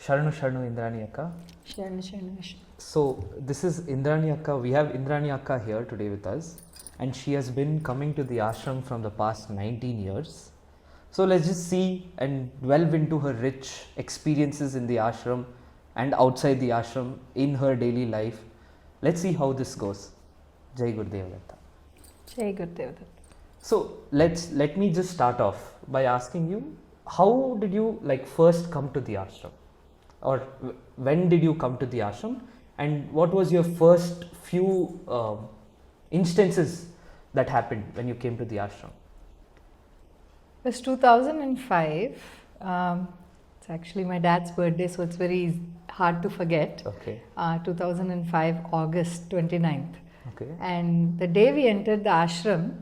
Sharanu Sharanu Indrani Akka. Sharanu. So this is Indrani Akka. We have Indrani Akka here today with us, and she has been coming to the ashram from the past 19 years. So let's just see and delve into her rich experiences in the ashram and outside the ashram in her daily life. Let's see how this goes. Jai Gurudev Datta. Jai Gurudev Datta. So let me just start off by asking you, how did you first come to the ashram, or when did you come to the ashram, and what was your first few instances that happened when you came to the ashram? It was 2005. It's actually my dad's birthday, so it's very hard to forget. Okay. 2005 August 29th. Okay. And the day we entered the ashram,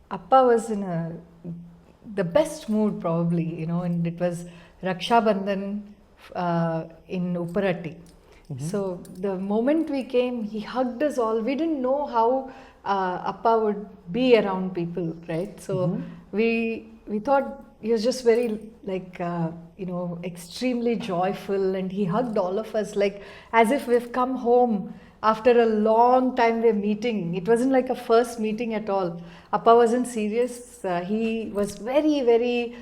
Appa was in the best mood probably, and it was Raksha Bandhan in Upparati. Mm-hmm. So the moment we came, he hugged us all. We didn't know how Appa would be around people, right? So we thought he was just very extremely joyful, and he hugged all of us as if we've come home. After a long time we're meeting. It wasn't like a first meeting at all. Appa wasn't serious. He was very, very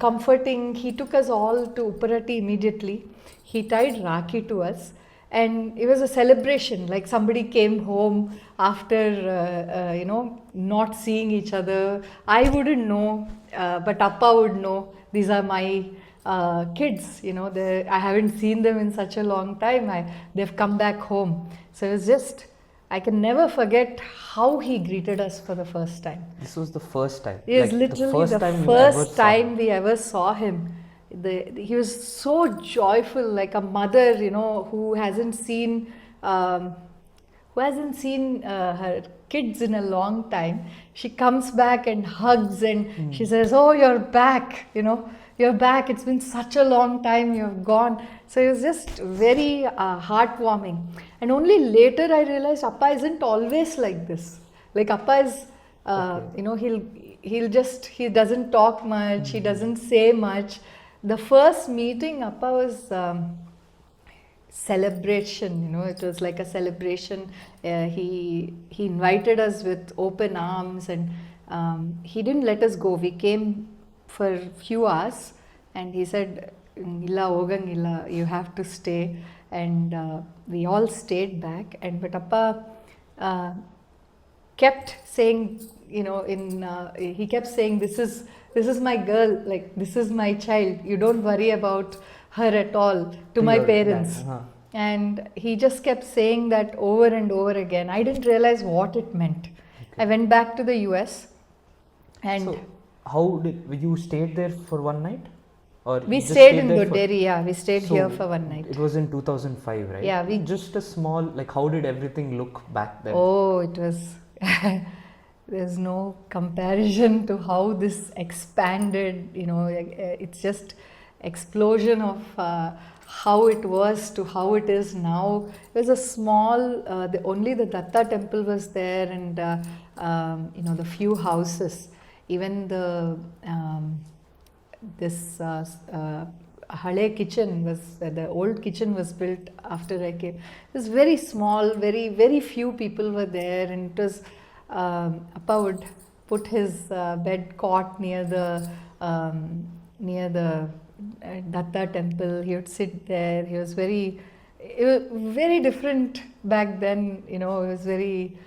comforting. He took us all to Upparati immediately. He tied Rakhi to us. And it was a celebration, like somebody came home after, not seeing each other. I wouldn't know, but Appa would know. These are my kids, I haven't seen them in such a long time. They've come back home. So it was just, I can never forget how he greeted us for the first time. This was the first time? It was literally the first time we ever saw him. He was so joyful, like a mother, who hasn't seen her kids in a long time. She comes back and hugs, and she says, "Oh, you're back, you're back. It's been such a long time you've gone." So it was just very heartwarming. And only later I realized Appa isn't always like this. Like Appa is, he doesn't talk much, he doesn't say much. The first meeting, Appa was celebration, it was like a celebration. He invited us with open arms, and he didn't let us go. We came for a few hours, and he said, "Illa hogangilla, you have to stay." And we all stayed back. But Appa kept saying, he kept saying, "This is my girl, this is my child. You don't worry about her at all," to my parents. And he just kept saying that over and over again. I didn't realize what it meant. Okay. I went back to the US, and so how did you stayed there for one night? Or we stayed in Doderi, we stayed here for one night. It was in 2005, right? Yeah. Just a small, how did everything look back then? Oh, it was, there's no comparison to how this expanded, it's just explosion of how it was to how it is now. It was a small, only the Datta temple was there, and, the few houses. Even the Hale kitchen was, the old kitchen was built after I came. It was very small, very, very few people were there, and it was, Appa would put his bed cot near the Datta temple. He would sit there. It was very different back then, it was very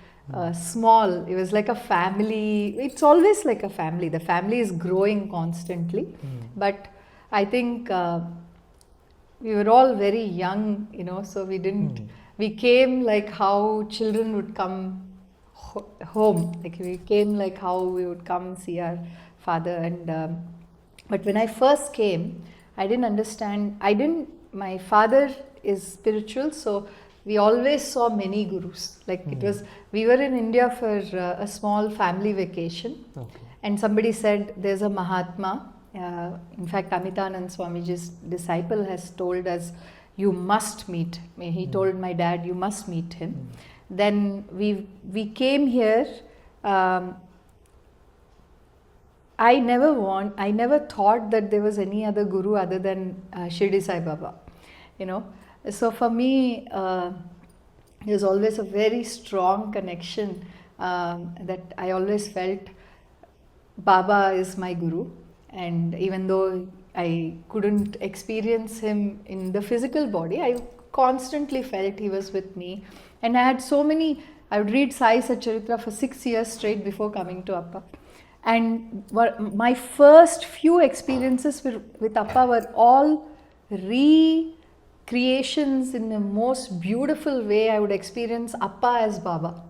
small. It was like a family. It's always like a family. The family is growing constantly. But I think we were all very young, so we didn't, we came like how children would come home. We came like how we would come see our father. And but when I first came, I didn't understand. My father is spiritual, so we always saw many gurus. It was, we were in India for a small family vacation. Okay. And somebody said, there's a Mahatma. In fact, Amitanand Swamiji's disciple has told us, you must meet. He told my dad, you must meet him. Then we came here I never thought that there was any other guru other than Shirdi Sai Baba, you know. So for me, there's always a very strong connection that I always felt Baba is my guru. And even though I couldn't experience him in the physical body, I constantly felt he was with me. And I had I would read Sai Satcharitra for 6 years straight before coming to Appa. And my first few experiences with Appa were all recreations in the most beautiful way. I would experience Appa as Baba.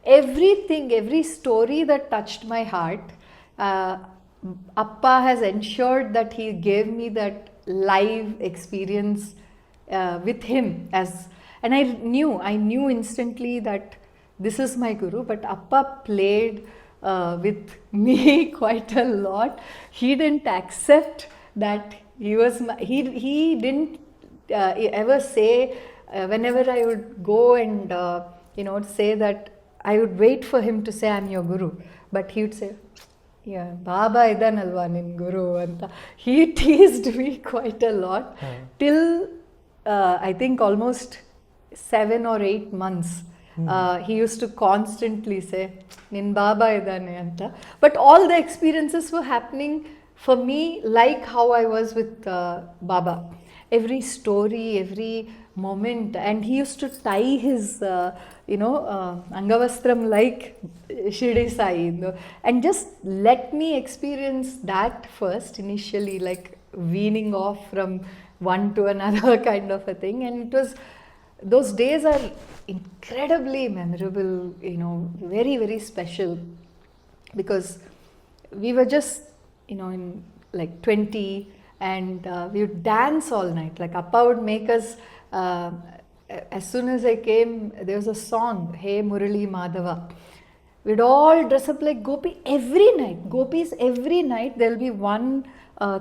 Everything, every story that touched my heart, Appa has ensured that he gave me that live experience with him. And I knew instantly that this is my guru, but Appa played with me quite a lot. He didn't accept that he was he didn't ever say, whenever I would go and say that, I would wait for him to say, I'm your guru, but he would say, yeah, Baba idanalva nin guru anta. He teased me quite a lot till I think almost 7 or 8 months. He used to constantly say, Nin Baba idane anta. But all the experiences were happening for me like how I was with Baba. Every story, every moment, and he used to tie his angavastram like Shirdi Sai, and just let me experience that first initially, like weaning off from one to another kind of a thing. And those days are incredibly memorable, very, very special, because we were just in like 20, and we would dance all night. Like Appa would make us, as soon as I came, there was a song, Hey Murali Madhava. We'd all dress up like Gopi every night. Gopis every night, there'll be one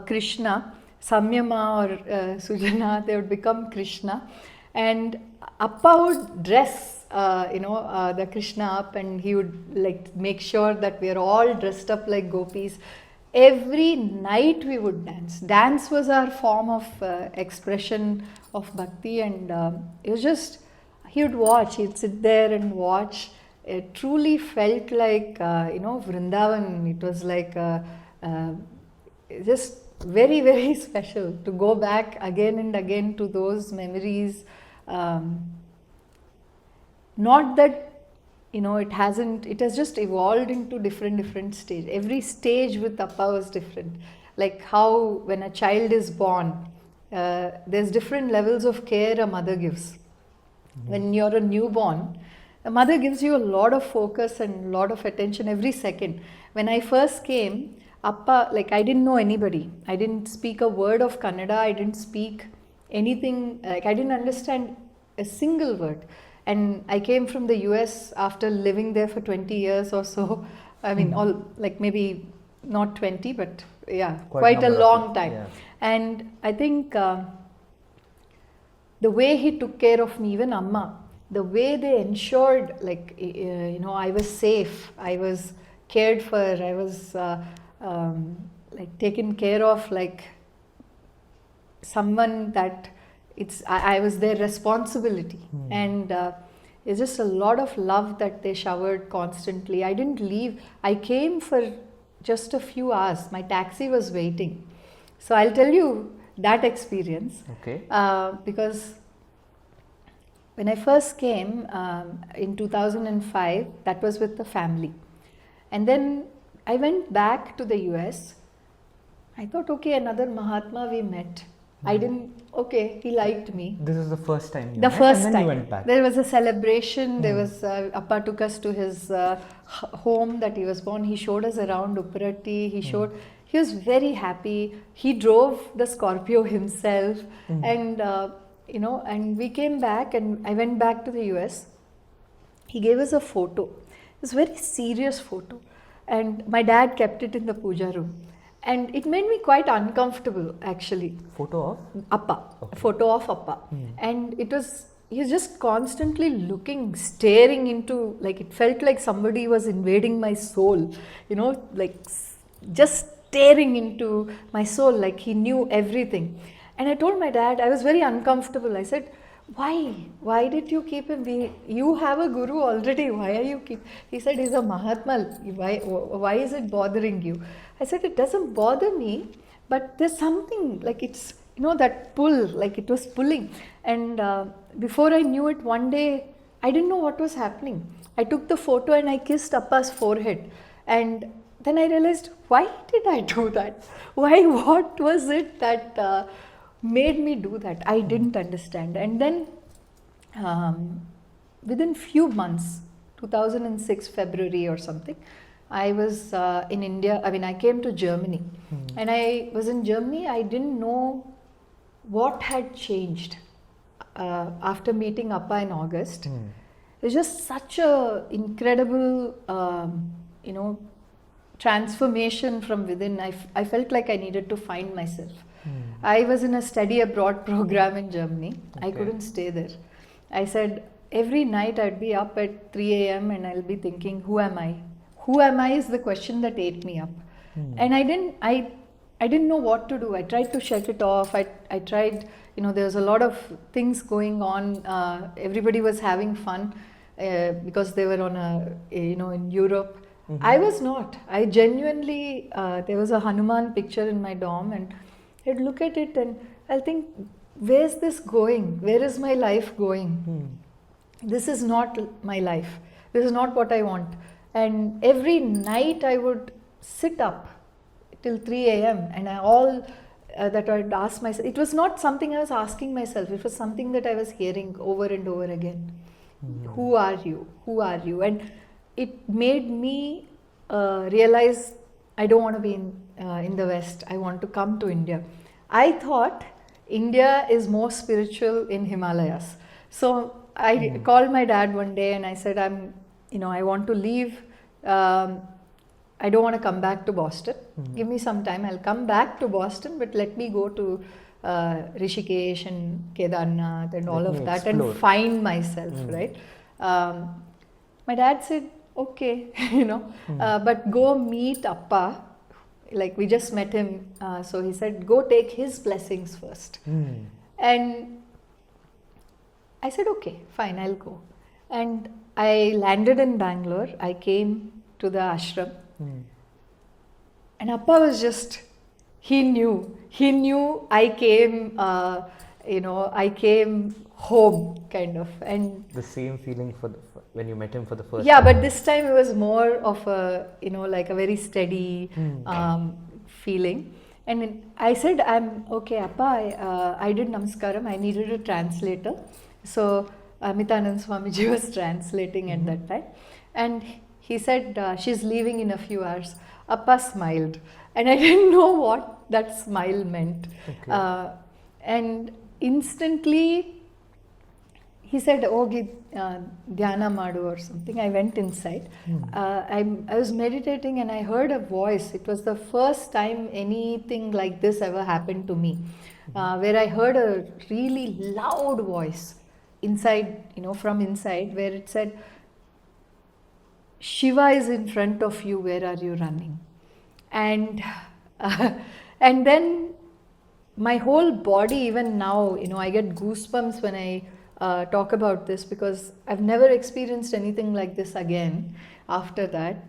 Krishna, Samyama or Sujana, they would become Krishna. And Appa would dress the Krishna up, and he would like make sure that we are all dressed up like Gopis. Every night we would dance. Dance was our form of expression of bhakti, and it was just, he would watch, he'd sit there and watch. It truly felt like, Vrindavan. It was like just very, very special to go back again and again to those memories. Not that it has just evolved into different stage. Every stage with Appa was different. Like how when a child is born, there's different levels of care a mother gives. When you're a newborn, a mother gives you a lot of focus and a lot of attention every second. When I first came, Appa, like I didn't know anybody. I didn't speak a word of Kannada. I didn't speak anything. Like I didn't understand a single word. And I came from the US after living there for 20 years or so. I mean, all like maybe not 20, but yeah, quite a long time. Yeah. And I think the way he took care of me, even Amma, the way they ensured, like, I was safe, I was cared for, I was like taken care of, like someone that I was their responsibility. And it's just a lot of love that they showered constantly. I didn't leave. I came for just a few hours. My taxi was waiting. So I'll tell you that experience. Okay. Because when I first came in 2005, that was with the family. And then I went back to the US. I thought, okay, another Mahatma we met. I didn't, okay, he liked me. This is the first time you met, first and then time. You went back. There was a celebration. There was, Appa took us to his home that he was born. He showed us around Upparatti. He was very happy. He drove the Scorpio himself. And, and we came back, and I went back to the US. He gave us a photo. It was a very serious photo. And my dad kept it in the puja room. And it made me quite uncomfortable, actually. Photo of? Appa. Okay. Photo of Appa. And he was just constantly looking, staring into, like it felt like somebody was invading my soul, like just staring into my soul, like he knew everything. And I told my dad, I was very uncomfortable. I said, why did you keep him? You have a guru already. Why are you keep? He said, he's a Mahatma. Why is it bothering you? I said, it doesn't bother me, but there's something like it's, that pull, like it was pulling. And before I knew it, one day, I didn't know what was happening. I took the photo and I kissed Appa's forehead. And then I realized, why did I do that? What was it that made me do that? I didn't understand. And then within few months, 2006 February or something, I was in India. I came to Germany. And I was in Germany. I didn't know what had changed after meeting Appa in August. It was just such a incredible, transformation from within. I felt like I needed to find myself. I was in a study abroad program in Germany. Okay. I couldn't stay there. I said every night I'd be up at 3 a.m. and I'll be thinking, who am I? Who am I is the question that ate me up. And I didn't know what to do. I tried to shut it off. I tried, there was a lot of things going on. Everybody was having fun because they were on in Europe. I was not. I genuinely, there was a Hanuman picture in my dorm and I'd look at it and I'll think, where's this going? Where is my life going? This is not my life. This is not what I want. And every night I would sit up till 3 a.m. and that I'd ask myself. It was not something I was asking myself. It was something that I was hearing over and over again. Who are you? Who are you? And it made me realize I don't want to be in the West. I want to come to India. I thought India is more spiritual in Himalayas. So I called my dad one day and I said, I want to leave. I don't want to come back to Boston. Give me some time. I'll come back to Boston, but let me go to Rishikesh and Kedarnath and all of that and find myself, right? My dad said, okay, but go meet Appa. Like we just met him. So he said, go take his blessings first. And I said, okay, fine, I'll go. And I landed in Bangalore. I came to the ashram. And Appa was just, he knew I came, I came home kind of. And the same feeling when you met him for the first time. Yeah, but this time it was more of a, like a very steady feeling. And I said, I'm okay, Appa, I did Namaskaram. I needed a translator. So Amitanand Swamiji was translating at that time. And he said, she's leaving in a few hours. Appa smiled. And I didn't know what that smile meant. Okay. And instantly, he said, dhyana madu or something. I went inside. I was meditating and I heard a voice. It was the first time anything like this ever happened to me. Where I heard a really loud voice inside, from inside, where it said, Shiva is in front of you, where are you running? And then my whole body, even now, I get goosebumps when I talk about this, because I've never experienced anything like this again after that.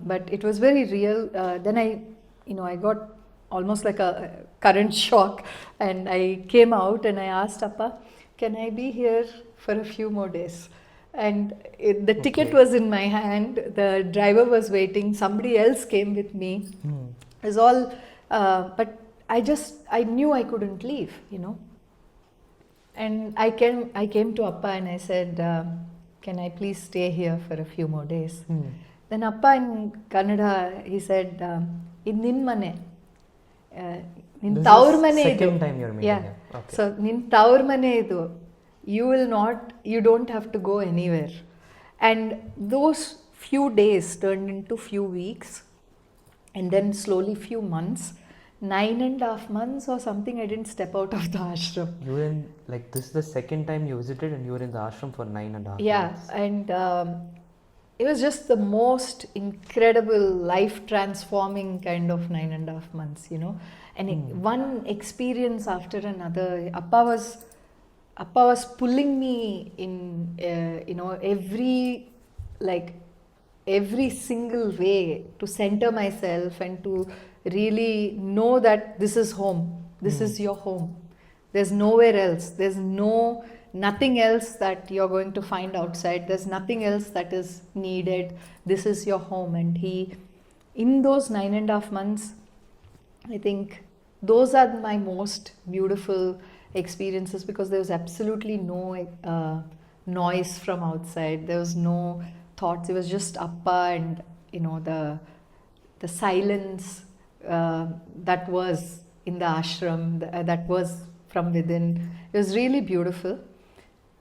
But it was very real. Then I got almost like a current shock, and I came out and I asked Appa, can I be here for a few more days? And the ticket was in my hand, the driver was waiting, somebody else came with me. It was all, but I knew I couldn't leave, And I came to Appa and I said, can I please stay here for a few more days? Then Appa in Kannada, he said, in nin mane. Nin taur mane idu. Second time you're meeting him. Okay. So, nin taur mane idu. You don't have to go anywhere. And those few days turned into few weeks, and then slowly few months. 9.5 months or something, I didn't step out of the ashram. You were in, this is the second time you visited and you were in the ashram for 9.5 months. Yeah, and it was just the most incredible, life transforming kind of 9.5 months, and one experience after another. Appa was pulling me in, every single way to center myself and to really know that this is home. This is your home. There's nowhere else. There's nothing else that you're going to find outside. There's nothing else that is needed. This is your home. And he, in those 9.5 months, I think those are my most beautiful experiences, because there was absolutely no noise from outside. There was no thoughts. It was just Appa and the silence that was in the ashram, that was from within. It was really beautiful.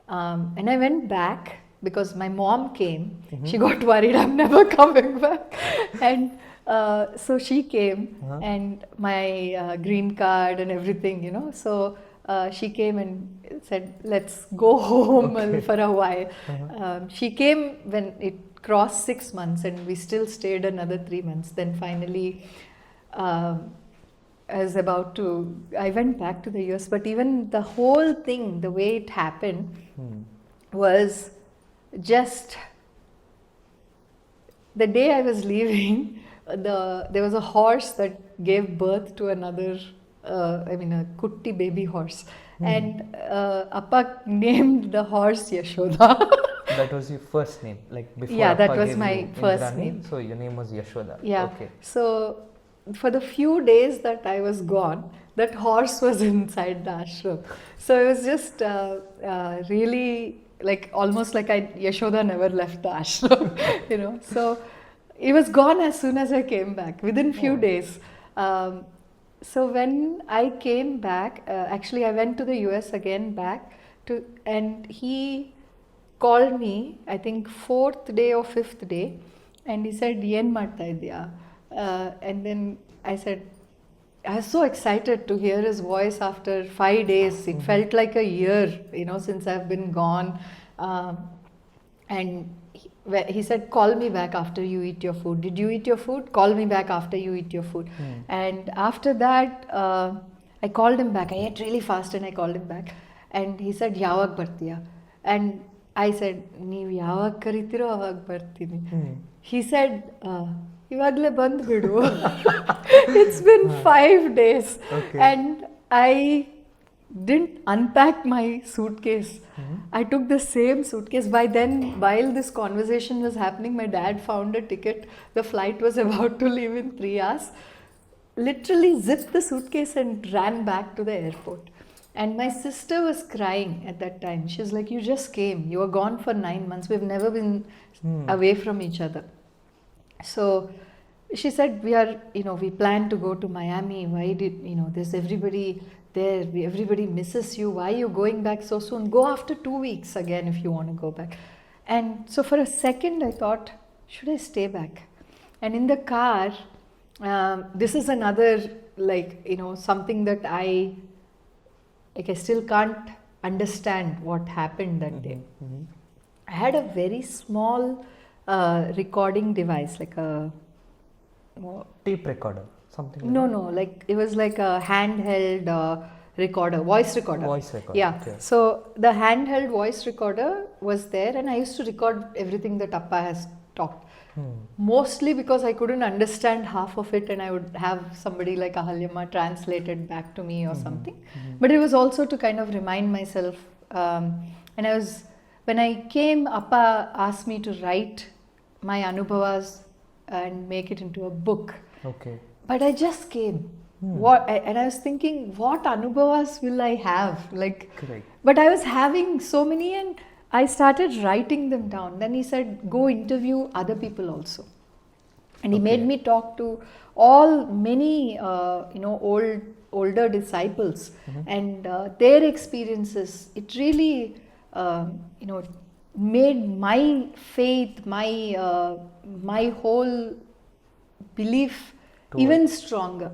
And I went back because my mom came. She got worried I'm never coming back. And so she came, and my green card and everything, So she came and said, let's go home for a while. She came when it crossed 6 months, and we still stayed another 3 months. Then finally, I went back to the US, but even the whole thing, the way it happened was just the day I was leaving, there was a horse that gave birth to another, a kutti baby horse. And Appa named the horse Yashoda. That was your first name, like before? Yeah, Appa that was gave my you first Indrani, name. So your name was Yashoda. Yeah. Okay. So for the few days that I was gone, that horse was inside the ashram. So it was just really almost like Yashoda never left the ashram, So it was gone as soon as I came back, within few days. So when I came back, actually I went to the US again and he called me, I think 4th day or 5th day, and he said, "Yen marta idya?" And then I said, I was so excited to hear his voice after 5 days. It felt like a year, since I've been gone. And he said, "Call me back after you eat your food. Did you eat your food? Call me back after you eat your food." And after that, I called him back. I ate really fast and I called him back. And he said, "Yavag bartiya?" And I said, "Neev yavag karitiro avag bartini." He said, "Ivagle band bidu." It's been 5 days. Okay. And I didn't unpack my suitcase. I took the same suitcase. By then, while this conversation was happening, my dad found a ticket. The flight was about to leave in 3 hours. Literally zipped the suitcase and ran back to the airport. And my sister was crying at that time. She was like, "You just came. You were gone for 9 months. We've never been away from each other." So she said, we plan to go to Miami. Why did, there's everybody there. Everybody misses you. Why are you going back so soon? Go after 2 weeks again if you want to go back. And so for a second I thought, should I stay back? And in the car, this is another, something that I still can't understand what happened that day. I had a very small recording device, like a Tape recorder, something like no, it was like a handheld recorder, voice recorder. Voice recorder. Yeah. Okay. So the handheld voice recorder was there, and I used to record everything that Appa has talked. Mostly because I couldn't understand half of it, and I would have somebody like Ahalyamma translate it back to me or something. But it was also to kind of remind myself. And when I came, Appa asked me to write my anubhavas and make it into a book. Okay. But I just came. And I was thinking, what anubhavas will I have? Correct. But I was having so many, and I started writing them down. Then he said, "Go interview other people also." And he made me talk to many older disciples and their experiences. It really made my faith, my whole belief even stronger.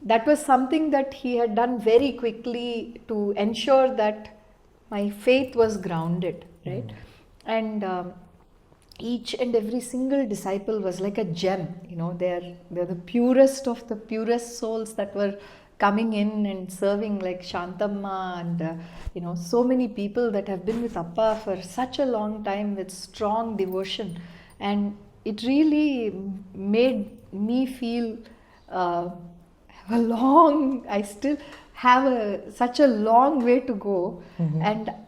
That was something that he had done very quickly to ensure that my faith was grounded, right? And each and every single disciple was like a gem. They're the purest of the purest souls that were coming in and serving, like Shantamma and so many people that have been with Appa for such a long time with strong devotion. And it really made me feel I still have such a long way to go.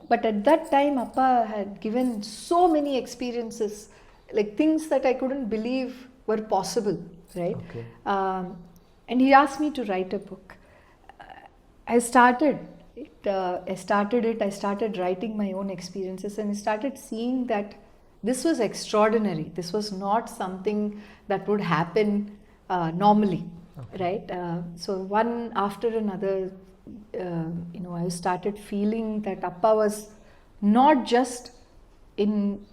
But at that time, Appa had given so many experiences, like things that I couldn't believe were possible, right? Okay. And he asked me to write a book. I started it. I started writing my own experiences, and I started seeing that this was extraordinary. This was not something that would happen normally, right? So one after another, I started feeling that Appa was not just in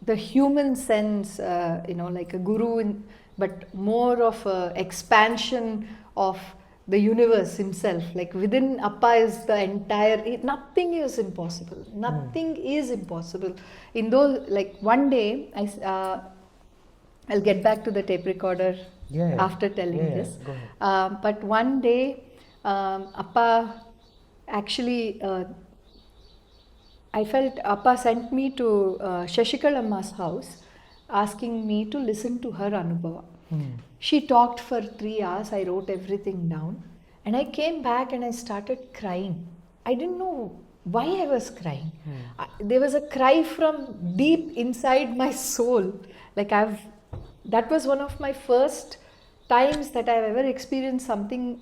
the human sense, like a guru, but more of a expansion of the universe himself. Like within Appa is the entire, nothing is impossible. Nothing is impossible. In those, like one day, I'll get back to the tape recorder after telling this. Go ahead. But one day, Appa actually, I felt Appa sent me to Shashikalamma's house, asking me to listen to her Anubhava. She talked for 3 hours. I wrote everything down. And I came back and I started crying. I didn't know why I was crying. There was a cry from deep inside my soul. Like that was one of my first times that I've ever experienced something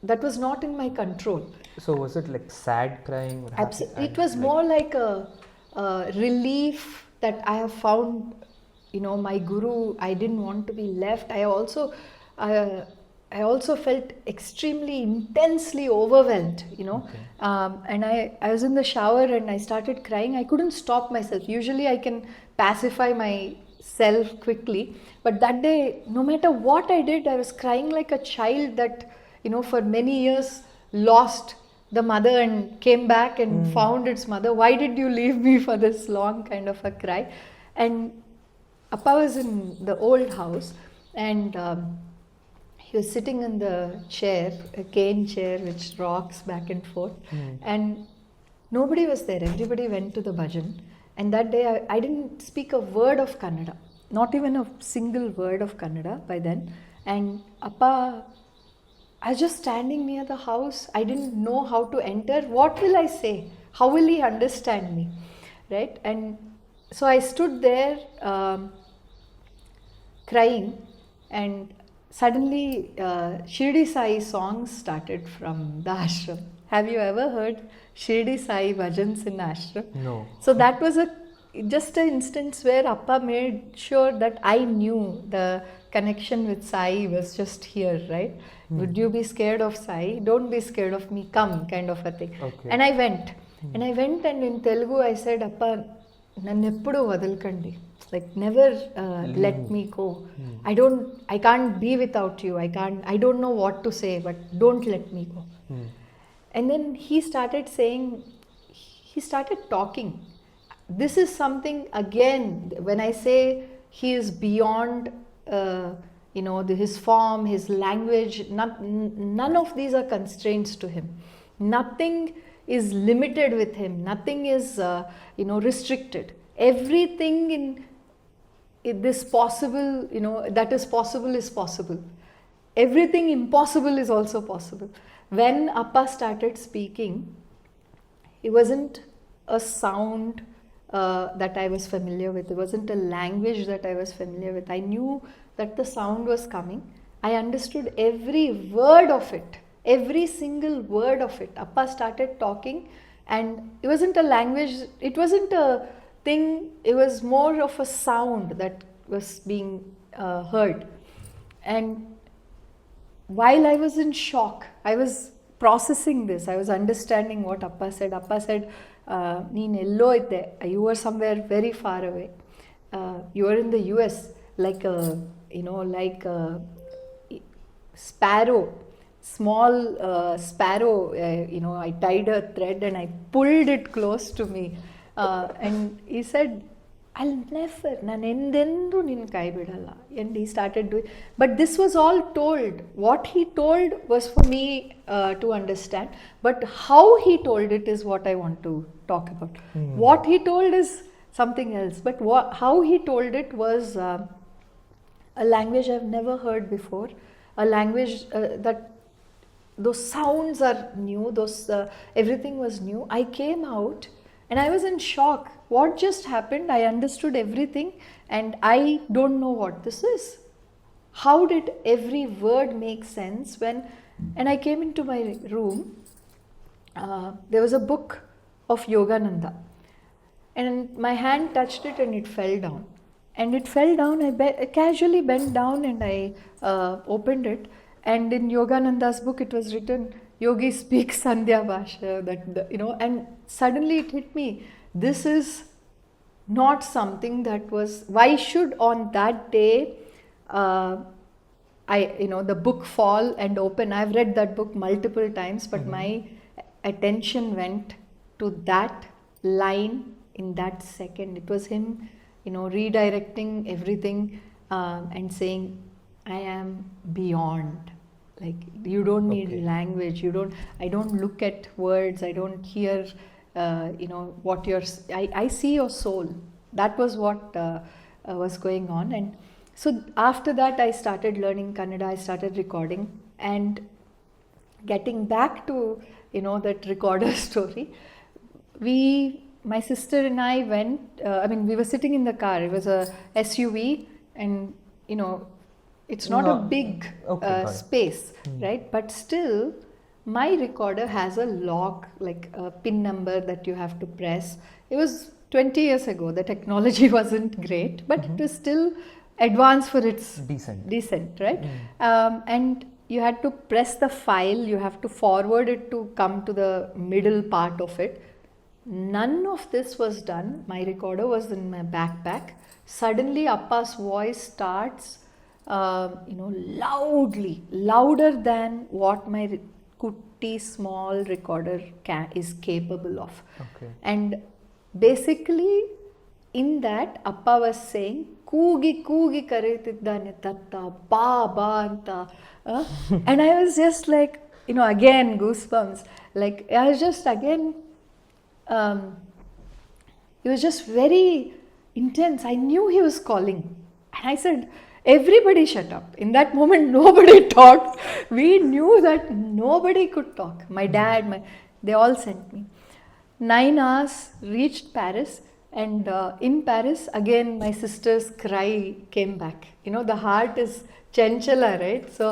that was not in my control. So was it like sad crying? Or Absolutely. It was more like a relief that I have found, my guru. I didn't want to be left. I also felt extremely intensely overwhelmed, Okay. And I was in the shower and I started crying. I couldn't stop myself. Usually I can pacify myself quickly, but that day, no matter what I did, I was crying like a child that, for many years lost the mother and came back and found its mother. Why did you leave me for this long, kind of a cry? And Appa was in the old house, and he was sitting in the chair, a cane chair which rocks back and forth, and nobody was there. Everybody went to the bhajan, and that day I didn't speak a word of Kannada, not even a single word of Kannada by then. And Appa, I was just standing near the house. I didn't know how to enter. What will I say? How will he understand me? Right? And so I stood there crying, and suddenly Shirdi Sai songs started from the ashram. Have you ever heard Shirdi Sai bhajans in ashram? No. So that was just an instance where Appa made sure that I knew the connection with Sai was just here, right? Would you be scared of Sai? Don't be scared of me, come, kind of a thing. Okay. And I went. And in Telugu I said, Appa, nanneppudu vadalkandi. Like never let me go. I can't be without you. I don't know what to say, but don't let me go. And then he started talking. This is something, again, when I say he is beyond, his form, his language, none of these are constraints to him. Nothing is limited with him. Nothing is, restricted. Everything in this possible, that is possible. Everything impossible is also possible. When Appa started speaking, it wasn't a sound that I was familiar with. It wasn't a language that I was familiar with. I knew that the sound was coming. I understood every word of it, every single word of it. Appa started talking, and it wasn't a language, it wasn't a thing, it was more of a sound that was being heard. And while I was in shock, I was processing this, I was understanding what Appa said. Appa said, you were somewhere very far away. You were in the US, like a sparrow, small sparrow. I tied a thread and I pulled it close to me. And he said, I'll never, ನಾನು ಎಂದೆಂದೂ ನಿನ್ನ ಕೈ ಬಿಡಲ್ಲ. And he started doing, but this was all told. What he told was for me to understand, but how he told it is what I want to talk about. What he told is something else, but how he told it was a language I've never heard before, a language that those sounds are new, those everything was new. I came out and I was in shock. What just happened? I understood everything and I don't know what this is. How did every word make sense when, and I came into my room, there was a book of Yogananda and my hand touched it and it fell down. And it fell down, I casually bent down and I opened it. And in Yogananda's book, it was written, Yogi speaks Sandhya Bhasha, and suddenly it hit me. This is not something that was, why should on that day, the book fall and open? I've read that book multiple times, but my attention went to that line in that second. It was him, redirecting everything and saying, I am beyond. Like, you don't need language. I don't look at words. I don't hear, what I see your soul. That was what was going on. And so after that, I started learning Kannada. I started recording and getting back to, that recorder story. My sister and I went, we were sitting in the car. It was a SUV and, it's not a big space, right? But still, my recorder has a lock, like a pin number that you have to press. It was 20 years ago. The technology wasn't great, but it was still advanced for its decent, right? And you had to press the file. You have to forward it to come to the middle part of it. None of this was done. My recorder was in my backpack. Suddenly, Appa's voice starts, loudly, louder than what my kutti small recorder is capable of. And basically, in that, Appa was saying, ಕೂಗಿ ಕರೀತಿದ್ದಾನೆ ತತ್ತ ಬಾ ಬಾ ಅಂತ. And I was just like, again, goosebumps. Like, I was just again, it was just very intense. I knew he was calling. And I said, everybody shut up. In that moment, nobody talked. We knew that nobody could talk. My dad, they all sent me. 9 hours, reached Paris. And in Paris, again, my sister's cry came back. The heart is chanchala, right? So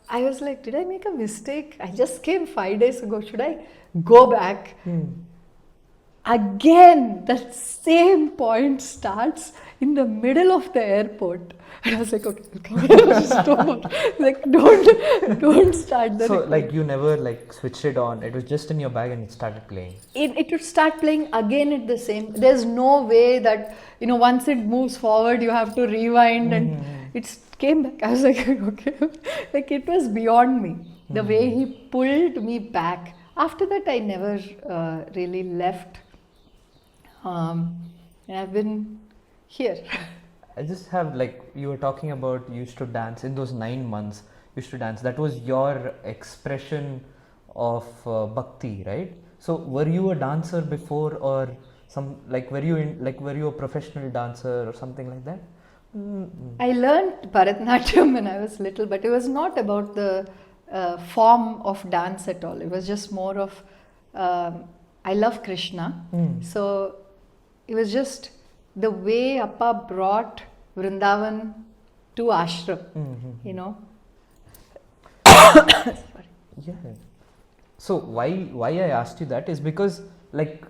I was like, did I make a mistake? I just came 5 days ago. Should I go back? Again, that same point starts in the middle of the airport. And I was like, okay, like, don't start the record. Like, you never switched it on. It was just in your bag and it started playing. It would start playing again at the same. There's no way that, once it moves forward, you have to rewind and it came back. I was like, okay. Like, it was beyond me. The way he pulled me back. After that, I never really left. And I've been here. I just have, you were talking about you used to dance in those 9 months. You used to dance. That was your expression of bhakti, right? So were you a dancer before, or were you a professional dancer or something like that? I learned Bharatanatyam when I was little, but it was not about the form of dance at all. It was just more of, I love Krishna. So it was just the way Appa brought Vrindavan to Ashram, Sorry. Yeah. So why I asked you that is because,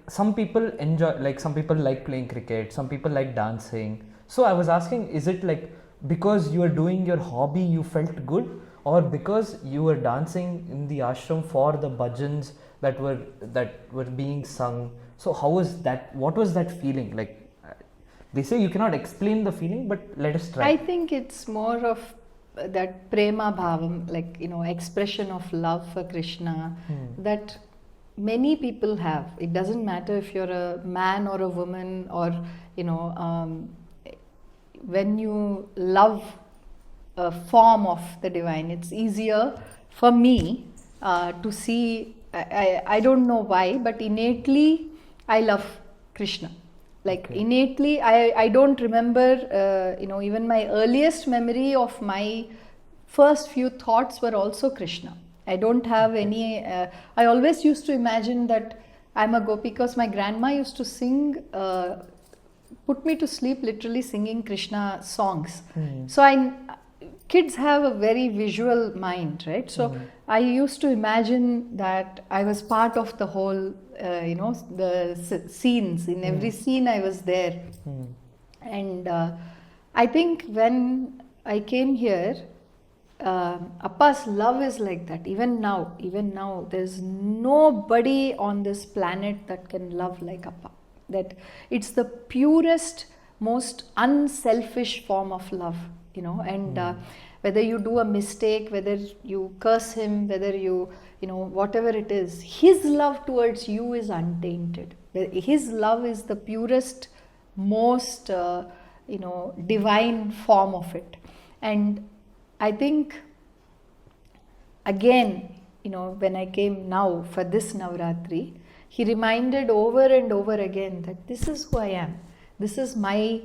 some people enjoy, some people like playing cricket, some people like dancing. So I was asking, is it because you are doing your hobby you felt good, or because you were dancing in the ashram for the bhajans that were being sung? So how was that? What was that feeling like? They say you cannot explain the feeling, but let us try. I think it's more of that prema bhavam, expression of love for Krishna, that many people have. It doesn't matter if you're a man or a woman, or when you love a form of the divine, it's easier for me to see. I don't know why, but innately I love Krishna. Like innately, I don't remember, even my earliest memory of my first few thoughts were also Krishna. I don't have any, I always used to imagine that I'm a gopi, because my grandma used to sing, put me to sleep literally singing Krishna songs. So kids have a very visual mind, right? So I used to imagine that I was part of the whole, the scenes. In every scene I was there. And I think when I came here, Appa's love is like that. Even now, there's nobody on this planet that can love like Appa. That it's the purest, most unselfish form of love, and whether you do a mistake, whether you curse him, whether you, whatever it is, his love towards you is untainted. His love is the purest, most, divine form of it. And I think, again, when I came now for this Navaratri, he reminded over and over again that this is who I am. This is my,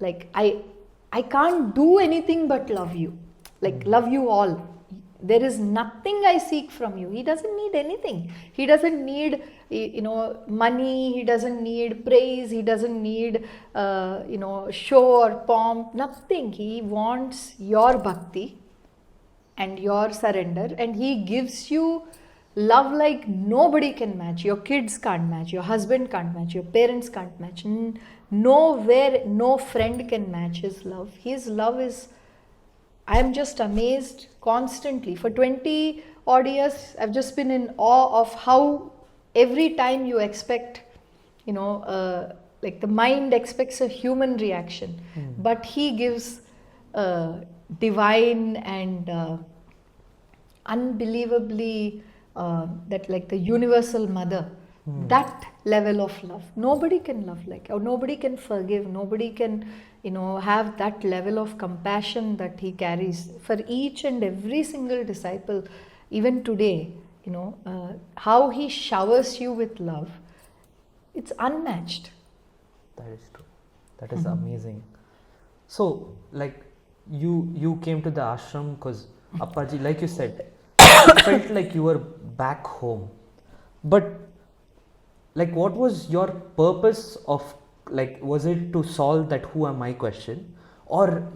I can't do anything but love you. Love you all. There is nothing I seek from you. He doesn't need anything. He doesn't need, money. He doesn't need praise. He doesn't need, show or pomp. Nothing. He wants your bhakti and your surrender. And he gives you love like nobody can match. Your kids can't match. Your husband can't match. Your parents can't match. Nowhere, no friend can match his love. His love is, I am just amazed constantly. For 20 odd years, I've just been in awe of how every time you expect, the mind expects a human reaction, but he gives divine and unbelievably, that like the universal mother, that level of love. Nobody can love like, or nobody can forgive, nobody can, have that level of compassion that he carries for each and every single disciple. Even today, how he showers you with love, it's unmatched. That is true. That is amazing. So, you came to the ashram because Appaji, like you said, it felt like you were back home. But what was your purpose of, was it to solve that who am I question, or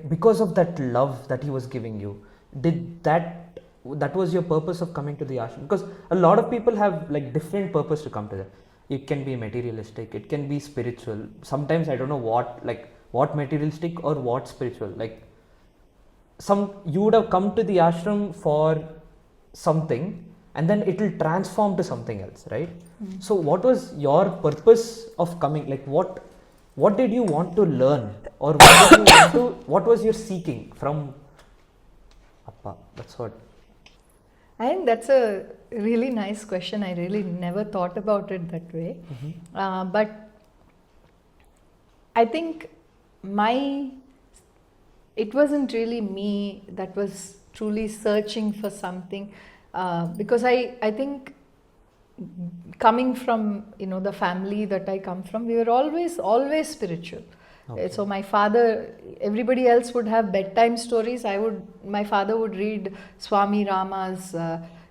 because of that love that he was giving you, did that was your purpose of coming to the ashram? Because a lot of people have different purpose to come to that. It can be materialistic, it can be spiritual. Sometimes I don't know what materialistic or what spiritual. You would have come to the ashram for something, and then it will transform to something else, right? So what was your purpose of coming? What did you want to learn, or what was your seeking from Appa? That's what. I think that's a really nice question. I really never thought about it that way. But I think it wasn't really me that was truly searching for something, because I think coming from the family that I come from, we were always spiritual. So my father, everybody else would have bedtime stories. My father would read Swami Rama's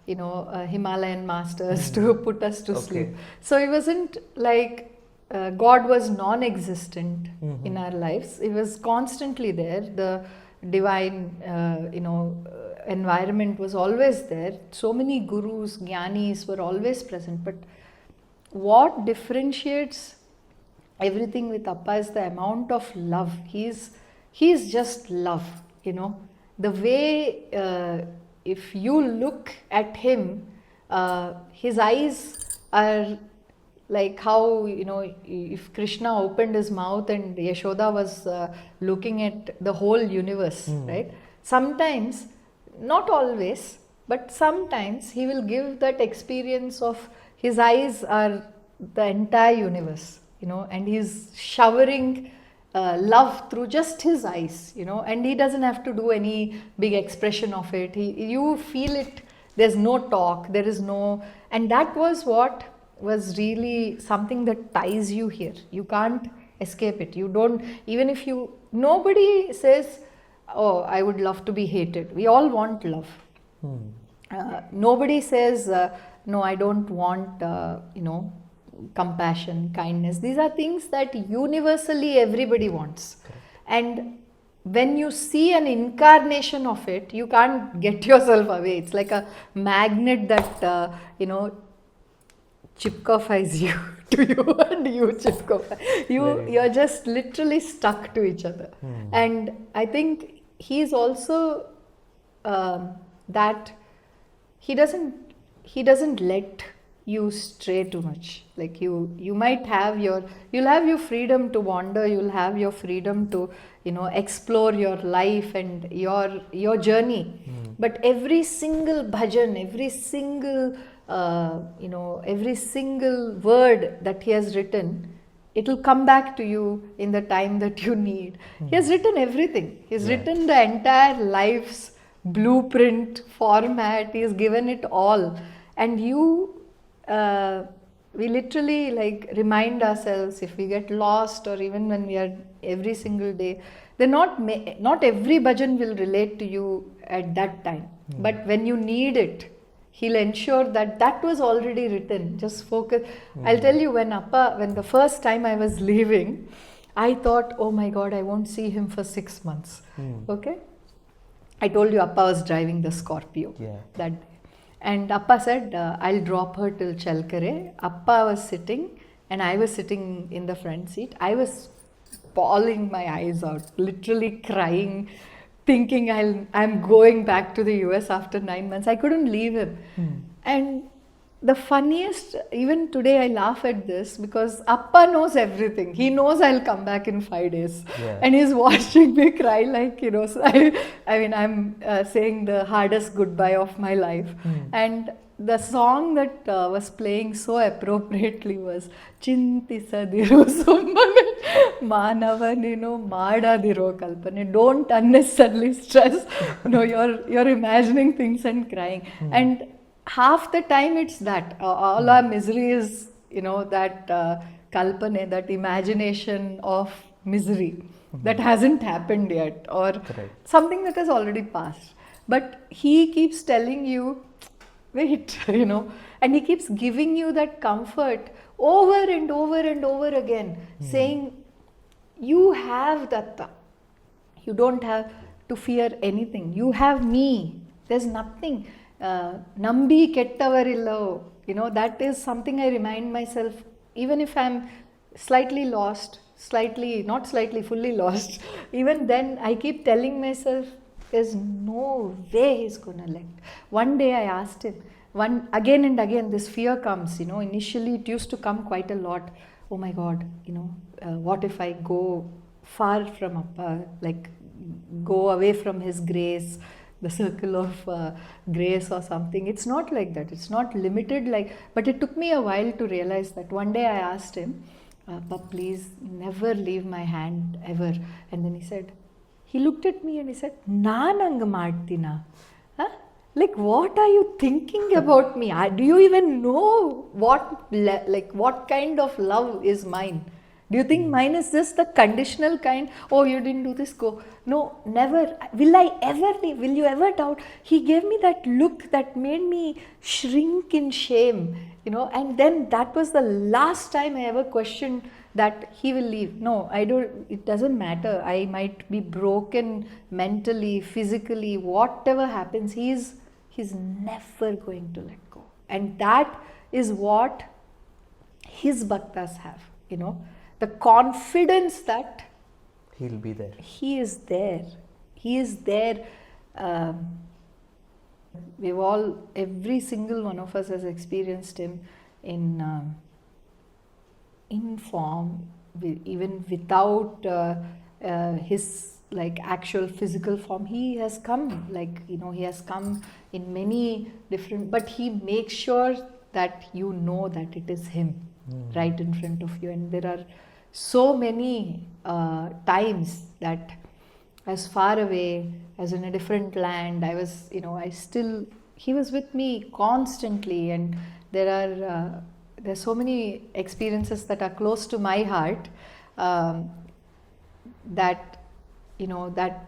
Himalayan masters to put us to sleep. So it wasn't like God was non-existent in our lives. It was constantly there. The divine environment was always there. So many gurus, jnanis were always present. But what differentiates everything with Appa is the amount of love. He's just love, The way, if you look at him, his eyes are like how, if Krishna opened his mouth and Yashoda was looking at the whole universe, right? Sometimes, not always, but sometimes he will give that experience of his eyes are the entire universe, and he's showering love through just his eyes, and he doesn't have to do any big expression of it. You feel it. There's no talk. There is no, and that was what was really something that ties you here. You can't escape it. You don't, even if you, nobody says, oh, I would love to be hated. We all want love. Nobody says, no, I don't want, compassion, kindness. These are things that universally everybody wants. And when you see an incarnation of it, you can't get yourself away. It's like a magnet that, chipkofies you to you, and you chipkofy. You're just literally stuck to each other. And I think he's also that he doesn't let you stray too much. Like you might have you'll have your freedom to wander, you'll have your freedom to explore your life and your journey. But every single bhajan, every single every single word that he has written, it'll come back to you in the time that you need. He has written everything. He's written the entire life's blueprint, format. He's given it all. And we literally remind ourselves if we get lost, or even when we are every single day, then not every bhajan will relate to you at that time. But when you need it, he'll ensure that was already written. Just focus. I'll tell you, when the first time I was leaving, I thought, oh my God, I won't see him for 6 months. Okay? I told you Appa was driving the Scorpio that day. And Appa said, I'll drop her till Chalkare. Appa was sitting and I was sitting in the front seat. I was bawling my eyes out, literally crying, thinking I'm going back to the US after 9 months. I couldn't leave him. And the funniest, even today I laugh at this, because Appa knows everything. He knows I'll come back in 5 days. And he's watching me cry so I mean, I'm saying the hardest goodbye of my life. And the song that was playing so appropriately was Chintisadiru Summane Manavaninu Madadiro Kalpane. Don't unnecessarily stress. You're imagining things and crying. And half the time it's that all our misery is that kalpane, that imagination of misery that hasn't happened yet, or something that has already passed. But he keeps telling you, wait, and he keeps giving you that comfort over and over and over again, saying, you have Datta. You don't have to fear anything. You have me. There's nothing. Nambi kettavarillo, that is something I remind myself, even if I'm slightly lost, not slightly, fully lost, even then I keep telling myself, there's no way he's gonna let. One day I asked him, again and again this fear comes, initially it used to come quite a lot. Oh my God, what if I go far from Appa, go away from his grace, the circle of grace or something. It's not like that. It's not limited but it took me a while to realize that. One day I asked him, Appa, please never leave my hand ever. And then he looked at me and he said, Naan anga ಮಾಡ್ತೀನಾ? What are you thinking about me? Do you even know what kind of love is mine? Do you think mine is just the conditional kind? Oh, you didn't do this, go. No, never. Will I ever leave? Will you ever doubt? He gave me that look that made me shrink in shame, and then that was the last time I ever questioned that he will leave. No, I don't, it doesn't matter. I might be broken mentally, physically, whatever happens, he's never going to let go. And that is what his bhaktas have, the confidence that he'll be there. He is there. He is there. Every single one of us has experienced him in form, even without his like actual physical form. He has come, like, he has come in many different, but he makes sure that you know that it is him right in front of you. And there are so many times that as far away as in a different land, I was, he was with me constantly. And there's so many experiences that are close to my heart, that that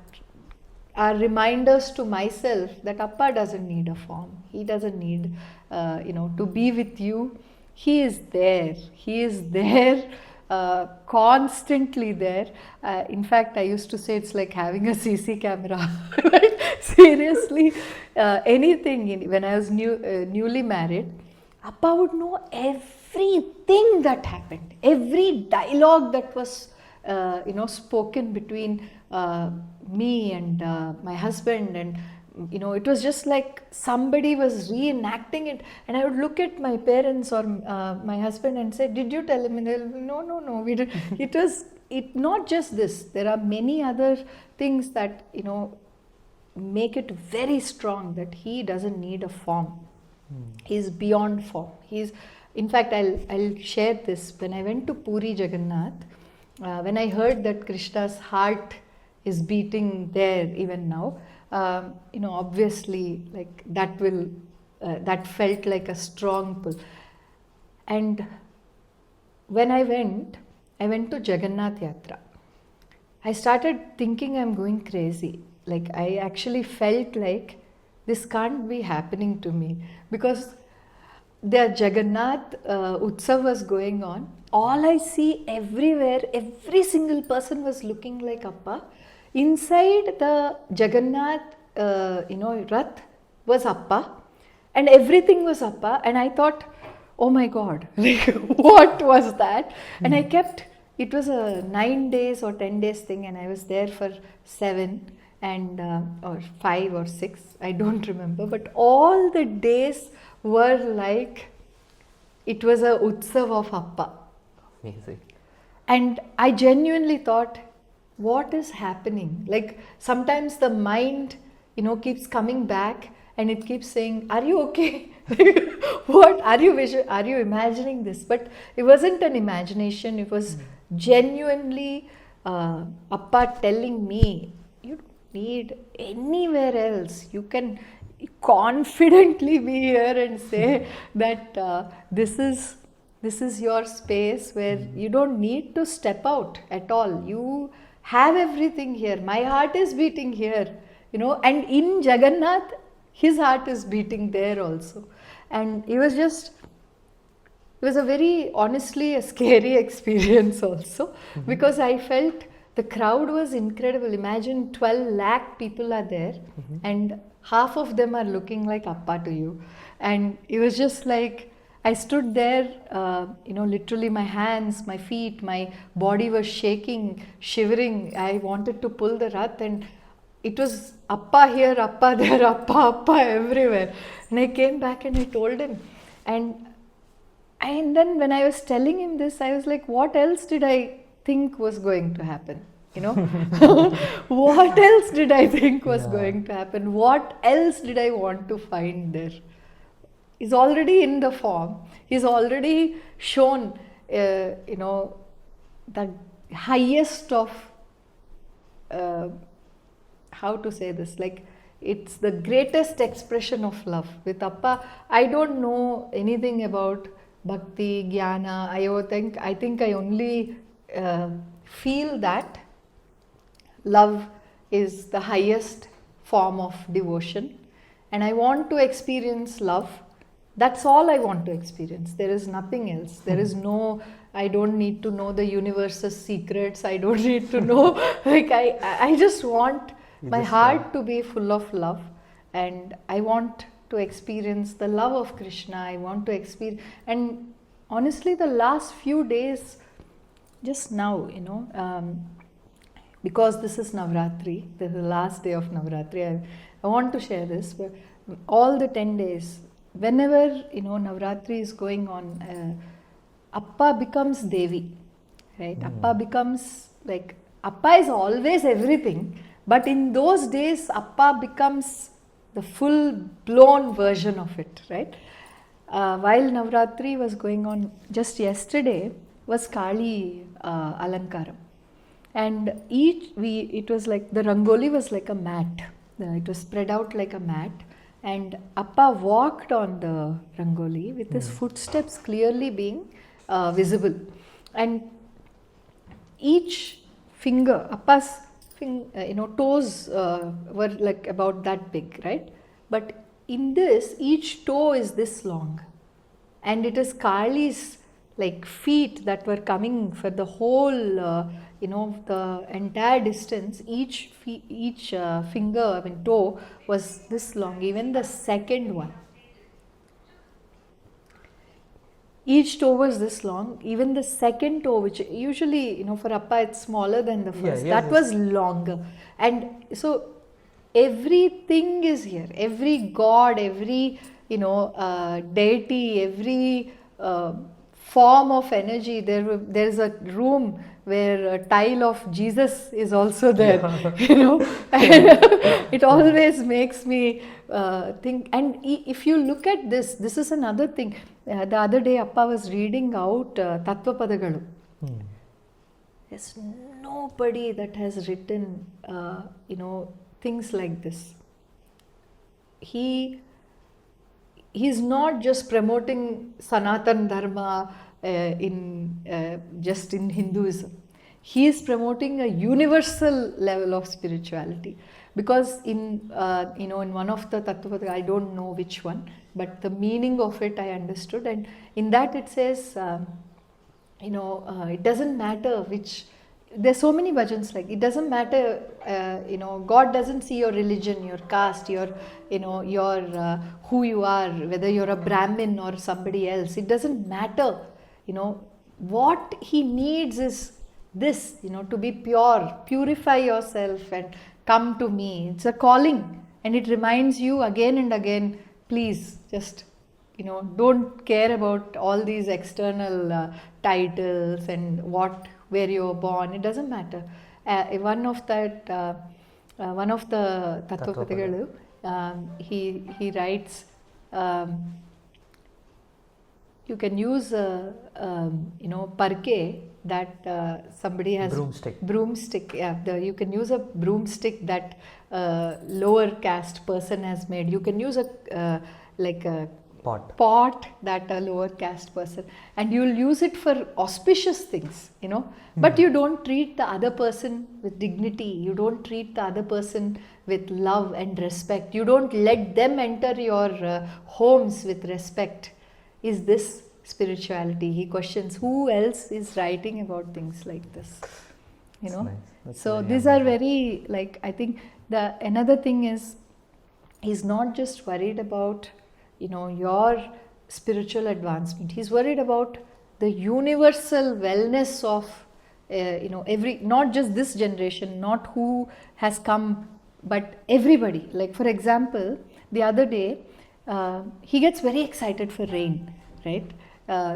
are reminders to myself that Appa doesn't need a form. He doesn't need to be with you. He is there. He is there, constantly there. In fact, I used to say it's like having a CC camera. Right? Seriously, anything. When I was newly married, Appa would know everything that happened, every dialogue that was spoken between me and my husband. And it was just like somebody was reenacting it. And I would look at my parents or my husband and say, did you tell him? And they'll, no, we did. It not just this, there are many other things that make it very strong, that he doesn't need a form. He's beyond form. In fact, I'll share this. When I went to Puri Jagannath, when I heard that Krishna's heart is beating there even now, obviously, like that felt like a strong pull. And when I went to Jagannath Yatra. I started thinking I'm going crazy. Like, I actually felt like this can't be happening to me, because the Jagannath Utsav was going on. All I see everywhere, every single person was looking like Appa. Inside the Jagannath, Rath was Appa, and everything was Appa. And I thought, oh my God, like, what was that? And it was a 9 days or 10 days thing, and I was there for 7 and or 5 or 6, I don't remember. But all the days were like, it was a Utsav of Appa. Amazing. And I genuinely thought, what is happening? Like, sometimes the mind, keeps coming back and it keeps saying, are you okay? What are you imagining this? But it wasn't an imagination. It was genuinely Appa telling me, you don't need anywhere else. You can confidently be here and say that this is your space where you don't need to step out at all. You have everything here. My heart is beating here, and in Jagannath, his heart is beating there also. And it was honestly a scary experience also, because I felt the crowd was incredible. Imagine 12 lakh people are there, and half of them are looking like Appa to you. And it was just like, I stood there, literally my hands, my feet, my body was shaking, shivering. I wanted to pull the rath, and it was Appa here, Appa there, Appa everywhere. And I came back and I told him. And then when I was telling him this, I was like, what else did I think was going to happen? What else did I think was going to happen? What else did I want to find there? He's already in the form. He's already shown, the highest of, how to say this, like, it's the greatest expression of love. With Appa, I don't know anything about bhakti, jnana. I think I only feel that love is the highest form of devotion, and I want to experience love. That's all I want to experience. There is nothing else. There is no, I don't need to know the universe's secrets. I don't need to know, like, I just want my heart to be full of love, and I want to experience the love of Krishna. I want to experience, and honestly, the last few days, just now, because this is Navaratri, this is the last day of Navaratri, I want to share this, but all the 10 days, whenever, Navaratri is going on, Appa becomes Devi, right? Appa becomes like Appa is always everything, but in those days, Appa becomes the full blown version of it, right? While Navaratri was going on, just yesterday was Kali Alankaram. And it was like, the Rangoli was like a mat. It was spread out like a mat. And Appa walked on the Rangoli with his footsteps clearly being visible. And each finger, Appa's toes were like about that big, right? But in this, each toe is this long. And it is Kali's like feet that were coming for the whole, the entire distance. Each finger, toe was this long. Even the second one, each toe was this long. Even the second toe, which usually, for Appa it's smaller than the first, that was longer. And so everything is here. Every god, every deity, every form of energy. There's a room where a tile of Jesus is also there. And it always makes me think. And if you look at this is another thing. The other day Appa was reading out Tattva Padagalu. There's nobody that has written things like this. He's not just promoting Sanatan Dharma just in Hinduism. He is promoting a universal level of spirituality. Because in one of the Tattva, I don't know which one, but the meaning of it I understood. And in that it says, it doesn't matter which. There's so many bhajans like, it doesn't matter, God doesn't see your religion, your caste, your who you are, whether you're a Brahmin or somebody else. It doesn't matter. What he needs is this, to be pure, purify yourself and come to me. It's a calling, and it reminds you again and again, please just, don't care about all these external titles and where you were born. It doesn't matter. One of the Tattva he writes, you can use parke that somebody has broomstick. You can use a broomstick that lower caste person has made. You can use a pot that a lower caste person, and you'll use it for auspicious things, but you don't treat the other person with dignity. You don't treat the other person with love and respect. You don't let them enter your homes with respect. Is this spirituality? He questions who else is writing about things like this, Nice. So these are very, I think another thing is, he's not just worried about your spiritual advancement. He's worried about the universal wellness of not just this generation, not who has come, but everybody. Like, for example, the other day he gets very excited for rain, right?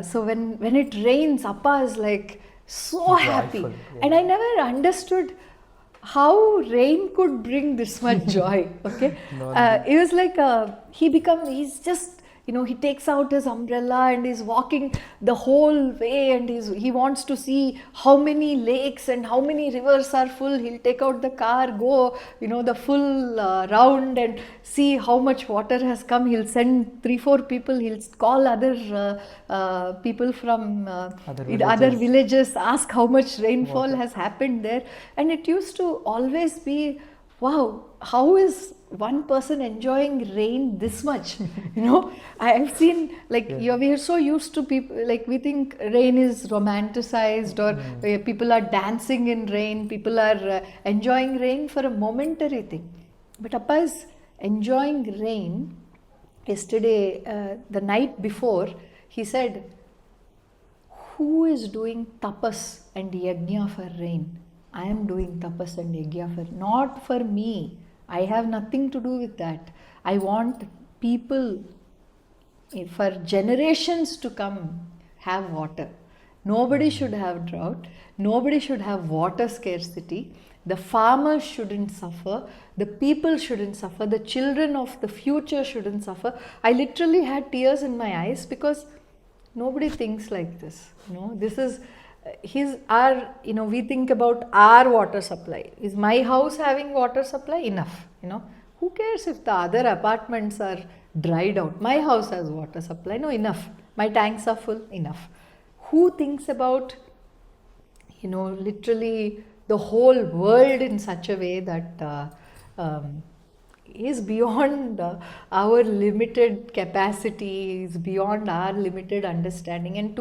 So when it rains, Appa is like so happy. Yeah. And I never understood how rain could bring this much joy. Okay, it was like he's just, he takes out his umbrella and he's walking the whole way, and he wants to see how many lakes and how many rivers are full. He'll take out the car, go the full round and see how much water has come. He'll send 3-4 people. He'll call other people from other villages, ask how much rainfall has happened there. And it used to always be, wow, how is one person enjoying rain this much? I've seen, we are so used to people, we think rain is romanticized, or people are dancing in rain, people are enjoying rain for a momentary thing. But Appa is enjoying rain. Yesterday, the night before, he said, who is doing tapas and yajna for rain? I am doing tapas and yajna not for me. I have nothing to do with that. I want people for generations to come have water. Nobody should have drought. Nobody should have water scarcity. The farmers shouldn't suffer. The people shouldn't suffer. The children of the future shouldn't suffer. I literally had tears in my eyes because nobody thinks like this. This is we think about our water supply. Is my house having water supply? Enough. Who cares if the other apartments are dried out? My house has water supply. No, enough. My tanks are full. Enough. Who thinks about, literally the whole world in such a way that is beyond our limited capacity, is beyond our limited understanding. And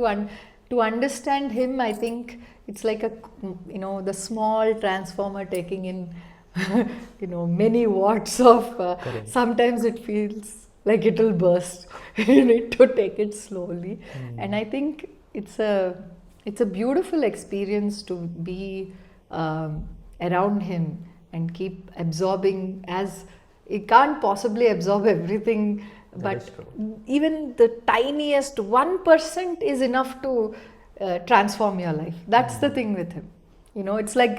to understand him, I think it's like the small transformer taking in, many watts of, sometimes it feels like it will burst. You need to take it slowly. And I think it's a beautiful experience to be around him and keep absorbing, as it can't possibly absorb everything, but even the tiniest 1% is enough to transform your life. That's the thing with him. It's like,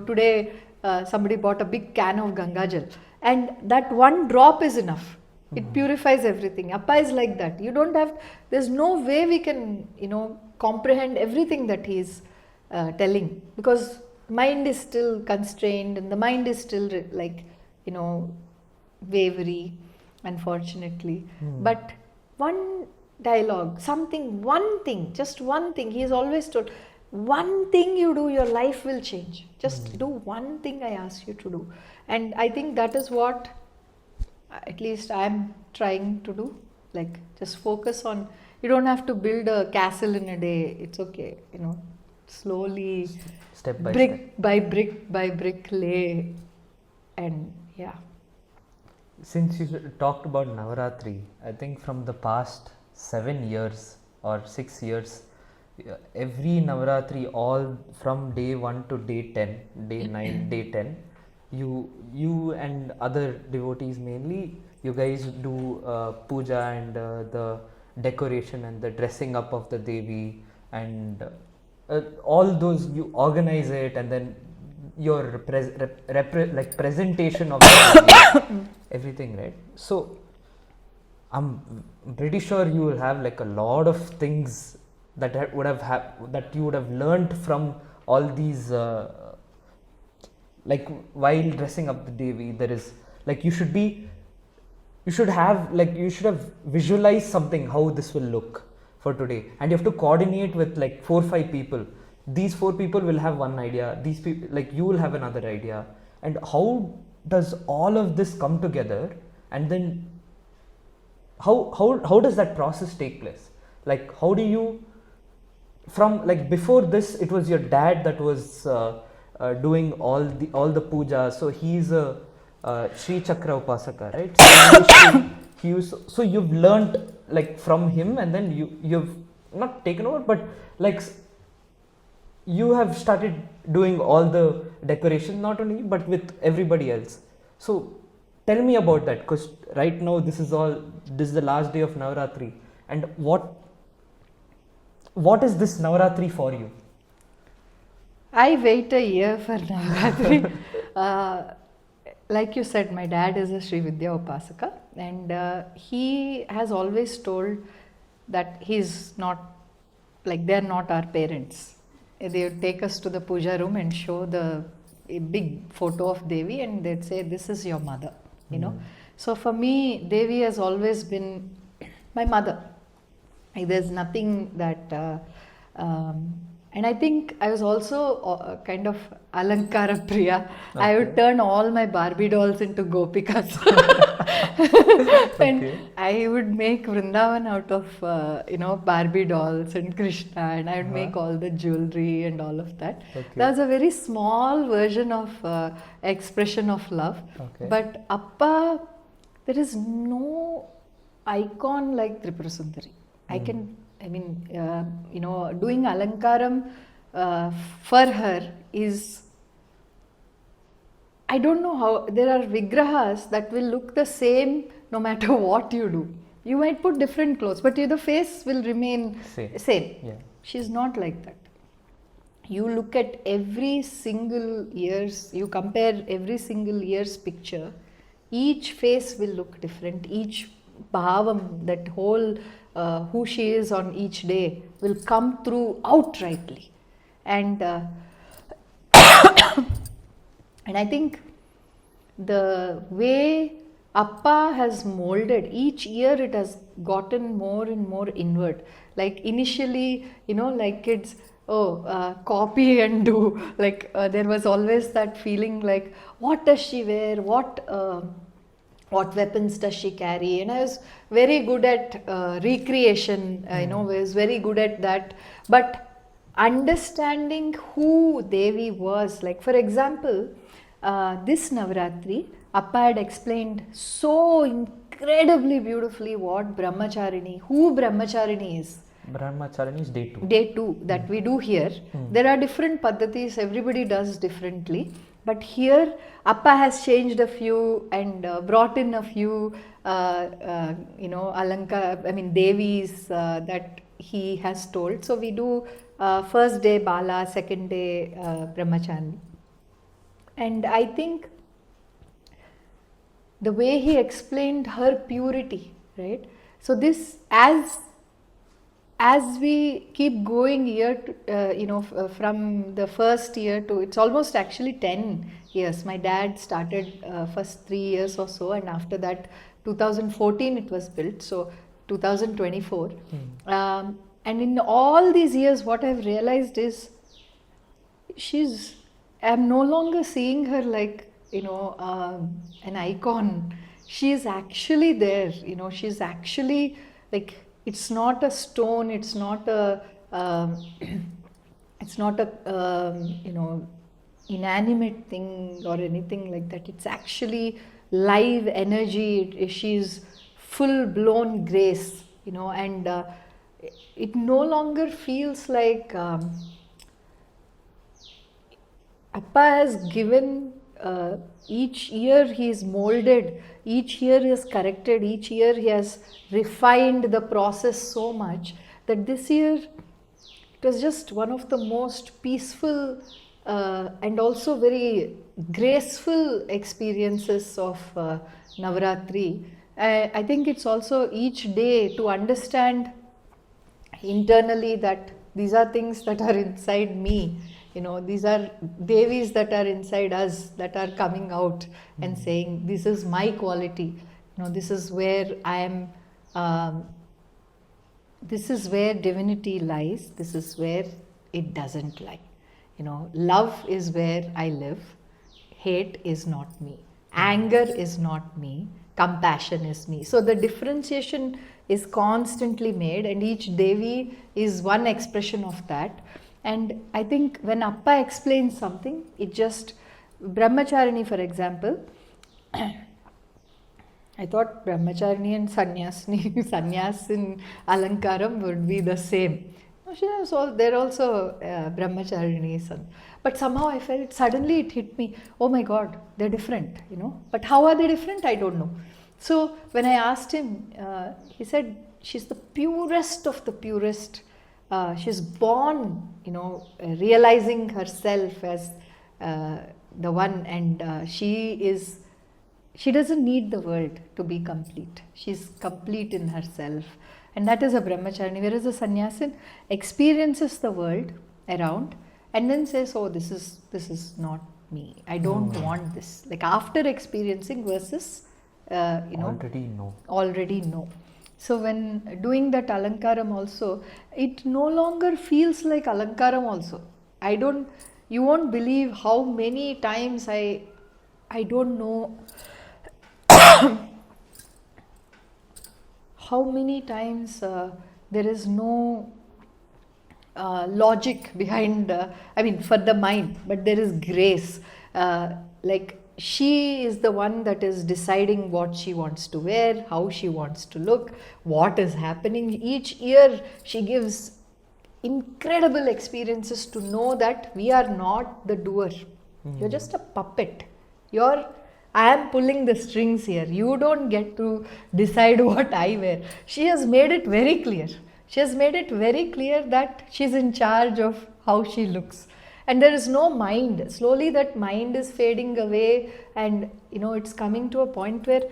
today somebody bought a big can of Ganga Jal, and that one drop is enough. It purifies everything. Appa is like that. There's no way we can, comprehend everything that he's telling, because mind is still constrained and the mind is still wavery, unfortunately. But one dialogue, just one thing, he has always told, one thing you do, your life will change. Just do one thing I ask you to do. And I think that is what at least I'm trying to do. Like, just focus on, you don't have to build a castle in a day. It's okay, slowly, step by brick step. by brick by brick lay. And yeah. Since you talked about Navaratri, I think from the past 7 years or 6 years, every Navaratri, all from day 1 to day 10, day 9, day 10, you and other devotees mainly, you guys do puja and the decoration and the dressing up of the Devi, and all those, you organize it, and then your presentation of the Devi, everything, right? So I'm pretty sure you will have like a lot of things that that you would have learned from all these while dressing up the Devi. There is you should have visualized something how this will look for today, and you have to coordinate with 4 or 5 people. These 4 people will have one idea, these people, you will have another idea, and how does all of this come together, and then how does that process take place? How do you, from before this it was your dad that was doing all the puja, so he's a Sri Chakra Upasaka, right? So you've learned from him, and then you've not taken over, but you have started doing all the decoration, not only but with everybody else. So tell me about that, because right now this is the last day of Navaratri, and what is this Navaratri for you? I wait a year for Navaratri. Like you said, my dad is a Sri Vidya Upasaka, and he has always told that he's not, they're not our parents. They would take us to the puja room and show a big photo of Devi, and they'd say, this is your mother, So for me, Devi has always been my mother. There's nothing that, and I think I was also kind of Alankara Priya. Okay. I would turn all my Barbie dolls into Gopikas. And I would make Vrindavan out of, Barbie dolls and Krishna, and I would make all the jewelry and all of that. Okay. That was a very small version of expression of love. Okay. But Appa, there is no icon like Tripura Sundari. Doing Alankaram for her is, I don't know how, there are Vigrahas that will look the same no matter what you do. You might put different clothes, but the face will remain same. Yeah. She's not like that. You look at every single year's, you compare every single year's picture, each face will look different, each bhavam, that whole who she is on each day will come through outrightly. And and I think the way Appa has molded, each year it has gotten more and more inward. Like initially, like kids, copy and do. Like there was always that feeling like, what does she wear? What weapons does she carry? And I was very good at recreation, was very good at that. But understanding who Devi was, like for example, this Navaratri, Appa had explained so incredibly beautifully who Brahmacharini is. Brahmacharini is day 2. Day 2 that we do here. There are different paddhatis, everybody does differently. But here, Appa has changed a few and brought in a few, Devis that he has told. So we do first day Bala, second day Brahmachari. And I think the way he explained her purity, right? So this, as we keep going year to, from the first year to, it's almost actually 10 years. My dad started first 3 years or so, and after that 2014 it was built, so 2024. And in all these years what I've realized is I'm no longer seeing her like an icon. She's actually there, she's actually like, it's not a stone, it's not a inanimate thing or anything like that. It's actually live energy. She's full blown grace, and it no longer feels like Appa has given, each year he is molded, each year he has corrected, each year he has refined the process so much that this year it was just one of the most peaceful and also very graceful experiences of Navaratri. I think it's also each day to understand internally that these are things that are inside me. These are Devis that are inside us that are coming out and saying, this is my quality. This is where I am, this is where divinity lies. This is where it doesn't lie. Love is where I live. Hate is not me. Anger is not me. Compassion is me. So the differentiation is constantly made, and each Devi is one expression of that. And I think when Appa explains something, it just, Brahmacharini for example, I thought Brahmacharini and Sannyas in Alankaram would be the same. They're also Brahmacharini. But somehow I felt, suddenly it hit me, oh my God, they're different, But how are they different? I don't know. So when I asked him, he said, she's the purest of the purest. She's born, realizing herself as the one, and she doesn't need the world to be complete. She's complete in herself, and that is a brahmacharini. Whereas a sannyasin experiences the world around and then says, "Oh, this is not me. I don't want this." Like after experiencing versus, already know. So when doing that alankaram also, it no longer feels like alankaram also. You won't believe how many times I don't know how many times there is no logic behind, for the mind, but there is grace. Like she is the one that is deciding what she wants to wear, how she wants to look, what is happening. Each year she gives incredible experiences to know that we are not the doer. You're just a puppet. I am pulling the strings here. You don't get to decide what I wear. She has made it very clear. She has made it very clear that she's in charge of how she looks. And there is no mind. Slowly that mind is fading away, and it's coming to a point where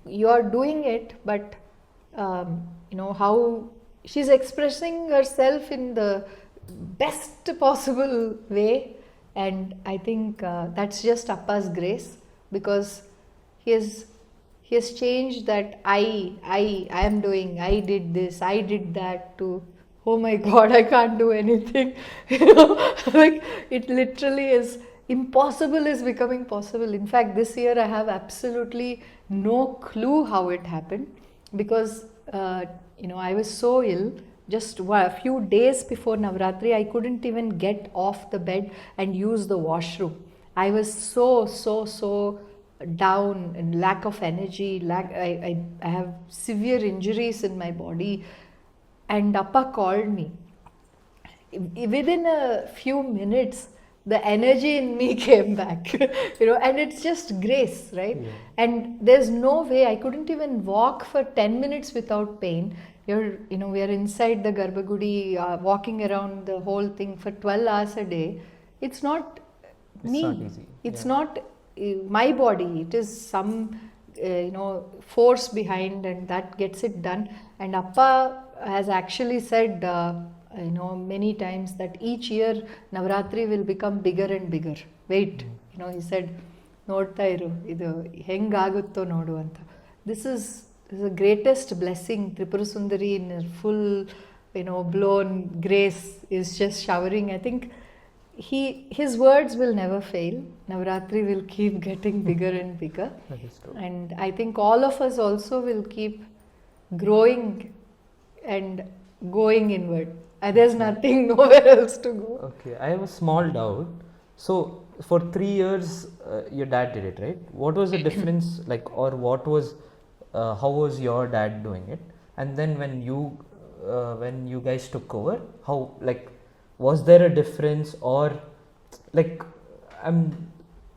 you are doing it, but how she's expressing herself in the best possible way. And I think that's just Appa's grace, because he has changed that I am doing, I did this, I did that, to oh my god, I can't do anything. Like it literally is impossible is becoming possible. In fact, this year I have absolutely no clue how it happened, because I was so ill. Just a few days before Navaratri, I couldn't even get off the bed and use the washroom. I was so down and lack of energy. I have severe injuries in my body. And Appa called me. Within a few minutes, the energy in me came back, and it's just grace, right? Yeah. And there's no way, I couldn't even walk for 10 minutes without pain. We are inside the Garbhagudi, walking around the whole thing for 12 hours a day. It's not me. Not easy. It's not my body. It is some, force behind, and that gets it done. And Appa has actually said, many times that each year Navaratri will become bigger and bigger. Wait, he said, ನೋಡ್ತಾ ಇರು, ಇದು ಹೆಂಗಾಗುತ್ತೋ ನೋಡು ಅಂತ. This is the greatest blessing. Tripura Sundari in her full, blown grace is just showering. I think his words will never fail. Navaratri will keep getting bigger and bigger. That is true. And I think all of us also will keep growing and going inward. There's nothing, nowhere else to go. Okay, I have a small doubt. So, for 3 years, your dad did it, right? What was the difference, like, or what was, how was your dad doing it? And then when you guys took over, how, like, was there a difference, or, like,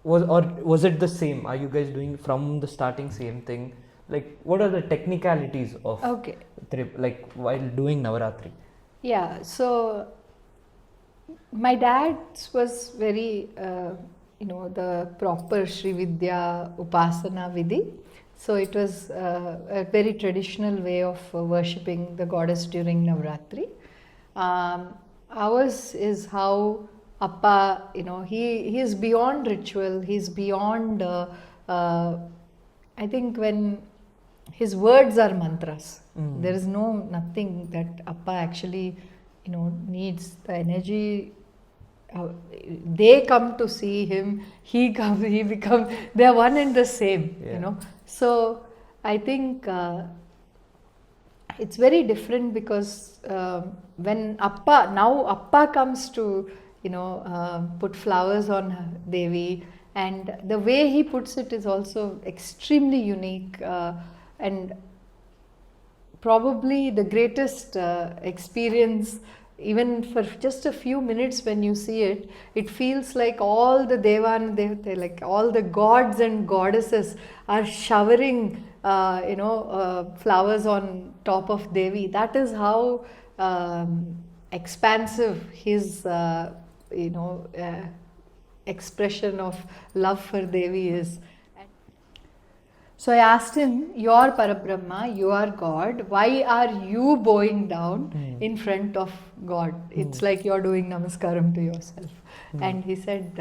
was it the same? Are you guys doing from the starting same thing? Like, what are the technicalities of like while doing Navaratri? Yeah, so my dad's was very, the proper Sri Vidya Upasana Vidhi. So it was a very traditional way of worshipping the goddess during Navaratri. Ours is how Appa, he is beyond ritual, he's beyond, I think when his words are mantras. There is nothing that Appa actually, needs the energy. They come to see him, he becomes, they are one and the same, So I think it's very different, because when Appa comes to, put flowers on Devi, and the way he puts it is also extremely unique, and probably the greatest experience. Even for just a few minutes when you see it, it feels like all the like all the gods and goddesses are showering, flowers on top of Devi. That is how expansive his, expression of love for Devi is. So I asked him, you are Parabrahma, you are God, why are you bowing down in front of God? It's like you're doing namaskaram to yourself. And he said,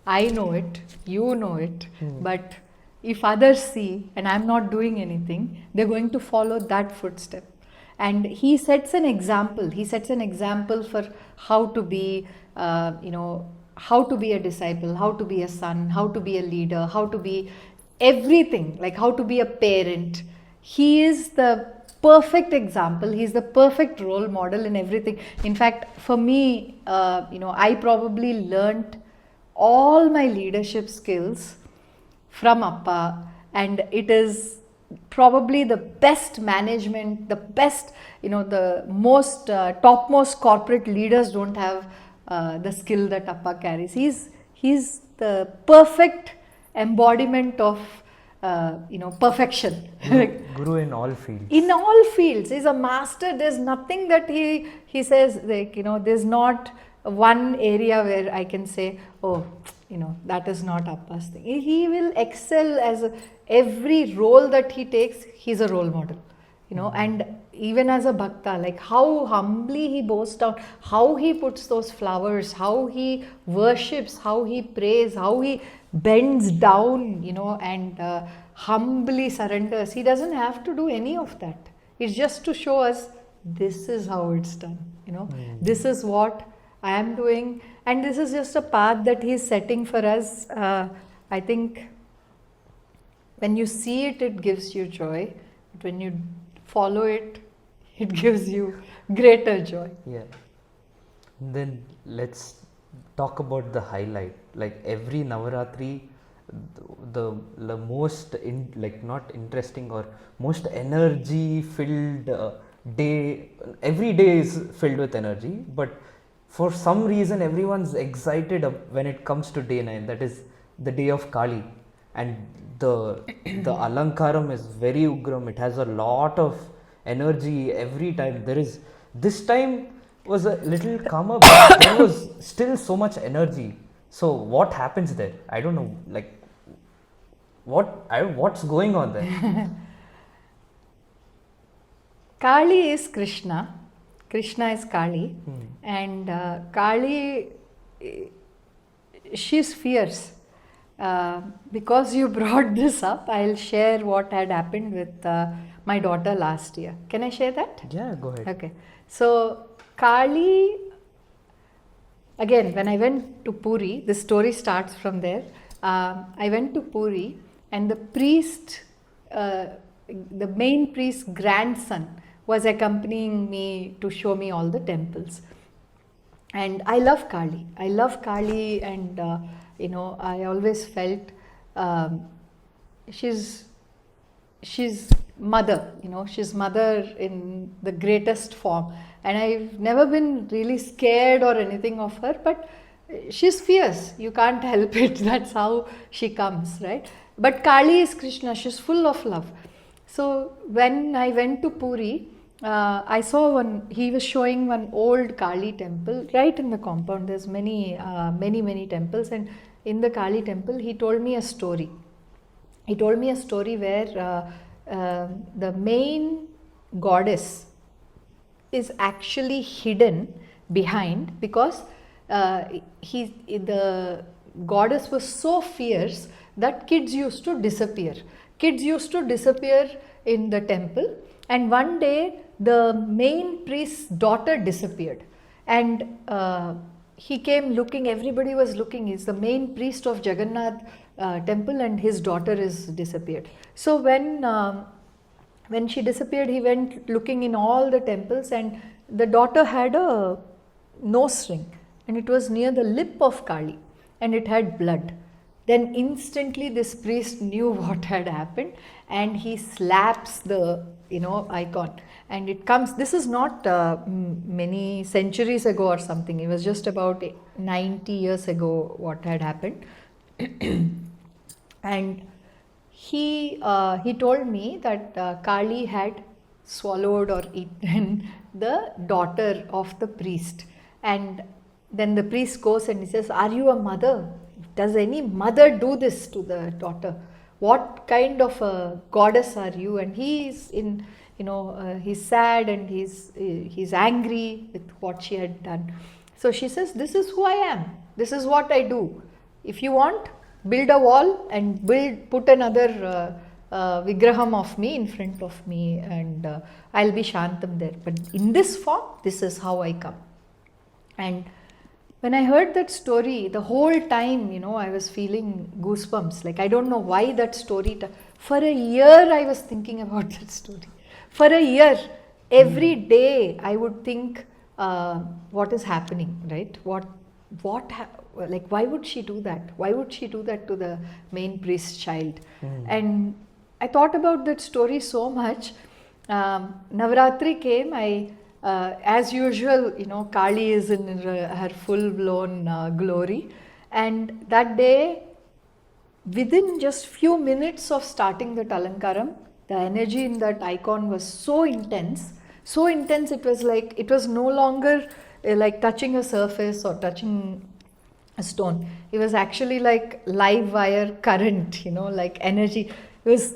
I know it, you know it, but if others see and I'm not doing anything, they're going to follow that footstep. And he sets an example for how to be, how to be a disciple, how to be a son, how to be a leader, how to be everything, like how to be a parent. He is the perfect example. He's the perfect role model in everything. In fact, for me, I probably learnt all my leadership skills from Appa, and it is probably the best management, the best, the most topmost corporate leaders don't have the skill that Appa carries. He's the perfect embodiment of perfection. Guru in all fields. In all fields, he's a master. There's nothing that he says, there's not one area where I can say, oh, that is not Appa's thing. He will excel every role that he takes. He's a role model, and even as a bhakta, like how humbly he bows down, how he puts those flowers, how he worships, how he prays, how he bends down, and humbly surrenders. He doesn't have to do any of that. It's just to show us this is how it's done. This is what I am doing, and this is just a path that he is setting for us. I think when you see it, it gives you joy. But when you follow it, it gives you greater joy. Yeah. Then let's talk about the highlight. Like every Navaratri, the most not interesting or most energy filled day. Every day is filled with energy, but for some reason everyone's excited when it comes to day 9. That is the day of Kali, and the alankaram is very ugram. It has a lot of energy every time. This time was a little calmer, but there was still so much energy. So what happens there? I don't know. Like what's going on there? Kali is Krishna. Krishna is Kali, and Kali, she's fierce. Because you brought this up, I'll share what had happened with my daughter last year. Can I share that? Yeah, go ahead. Okay. So Kali, again, when I went to Puri, the story starts from there. I went to Puri, and the priest, the main priest's grandson, was accompanying me to show me all the temples. And I love Kali. And I always felt she's mother. She's mother in the greatest form. And I've never been really scared or anything of her, but she's fierce. You can't help it. That's how she comes, right? But Kali is Krishna. She's full of love. So when I went to Puri, I saw he was showing one old Kali temple right in the compound. There's many temples, and in the Kali temple, he told me a story. He told me a story where the main goddess is actually hidden behind, because the goddess was so fierce that kids used to disappear. Kids used to disappear in the temple, and one day the main priest's daughter disappeared, and he came looking. Everybody was looking. He's the main priest of Jagannath temple, and his daughter is disappeared. So when she disappeared, he went looking in all the temples, and the daughter had a nose ring, and it was near the lip of Kali, and it had blood. Then instantly this priest knew what had happened, and he slaps the icon, and it comes. This is not many centuries ago or something. It was just about 90 years ago what had happened. And he told me that Kali had swallowed or eaten the daughter of the priest, and then the priest goes and he says, "Are you a mother? Does any mother do this to the daughter? What kind of a goddess are you?" And he's he's sad, and he's angry with what she had done. So she says, "This is who I am. This is what I do. If you want, build a wall and put another vigraham of me in front of me, and I'll be Shantam there. But in this form, this is how I come." And when I heard that story, the whole time, I was feeling goosebumps. Like, I don't know why that story. For a year, I was thinking about that story. For a year, every day, I would think, what is happening, right? Why would she do that? Why would she do that to the main priest's child? And I thought about that story so much. Navaratri came. As usual, Kali is in her full-blown glory. And that day, within just few minutes of starting the Alankaram, the energy in that icon was so intense. So intense, it was like, it was no longer like touching a surface or touching a stone. It was actually like live wire current, like energy. It was,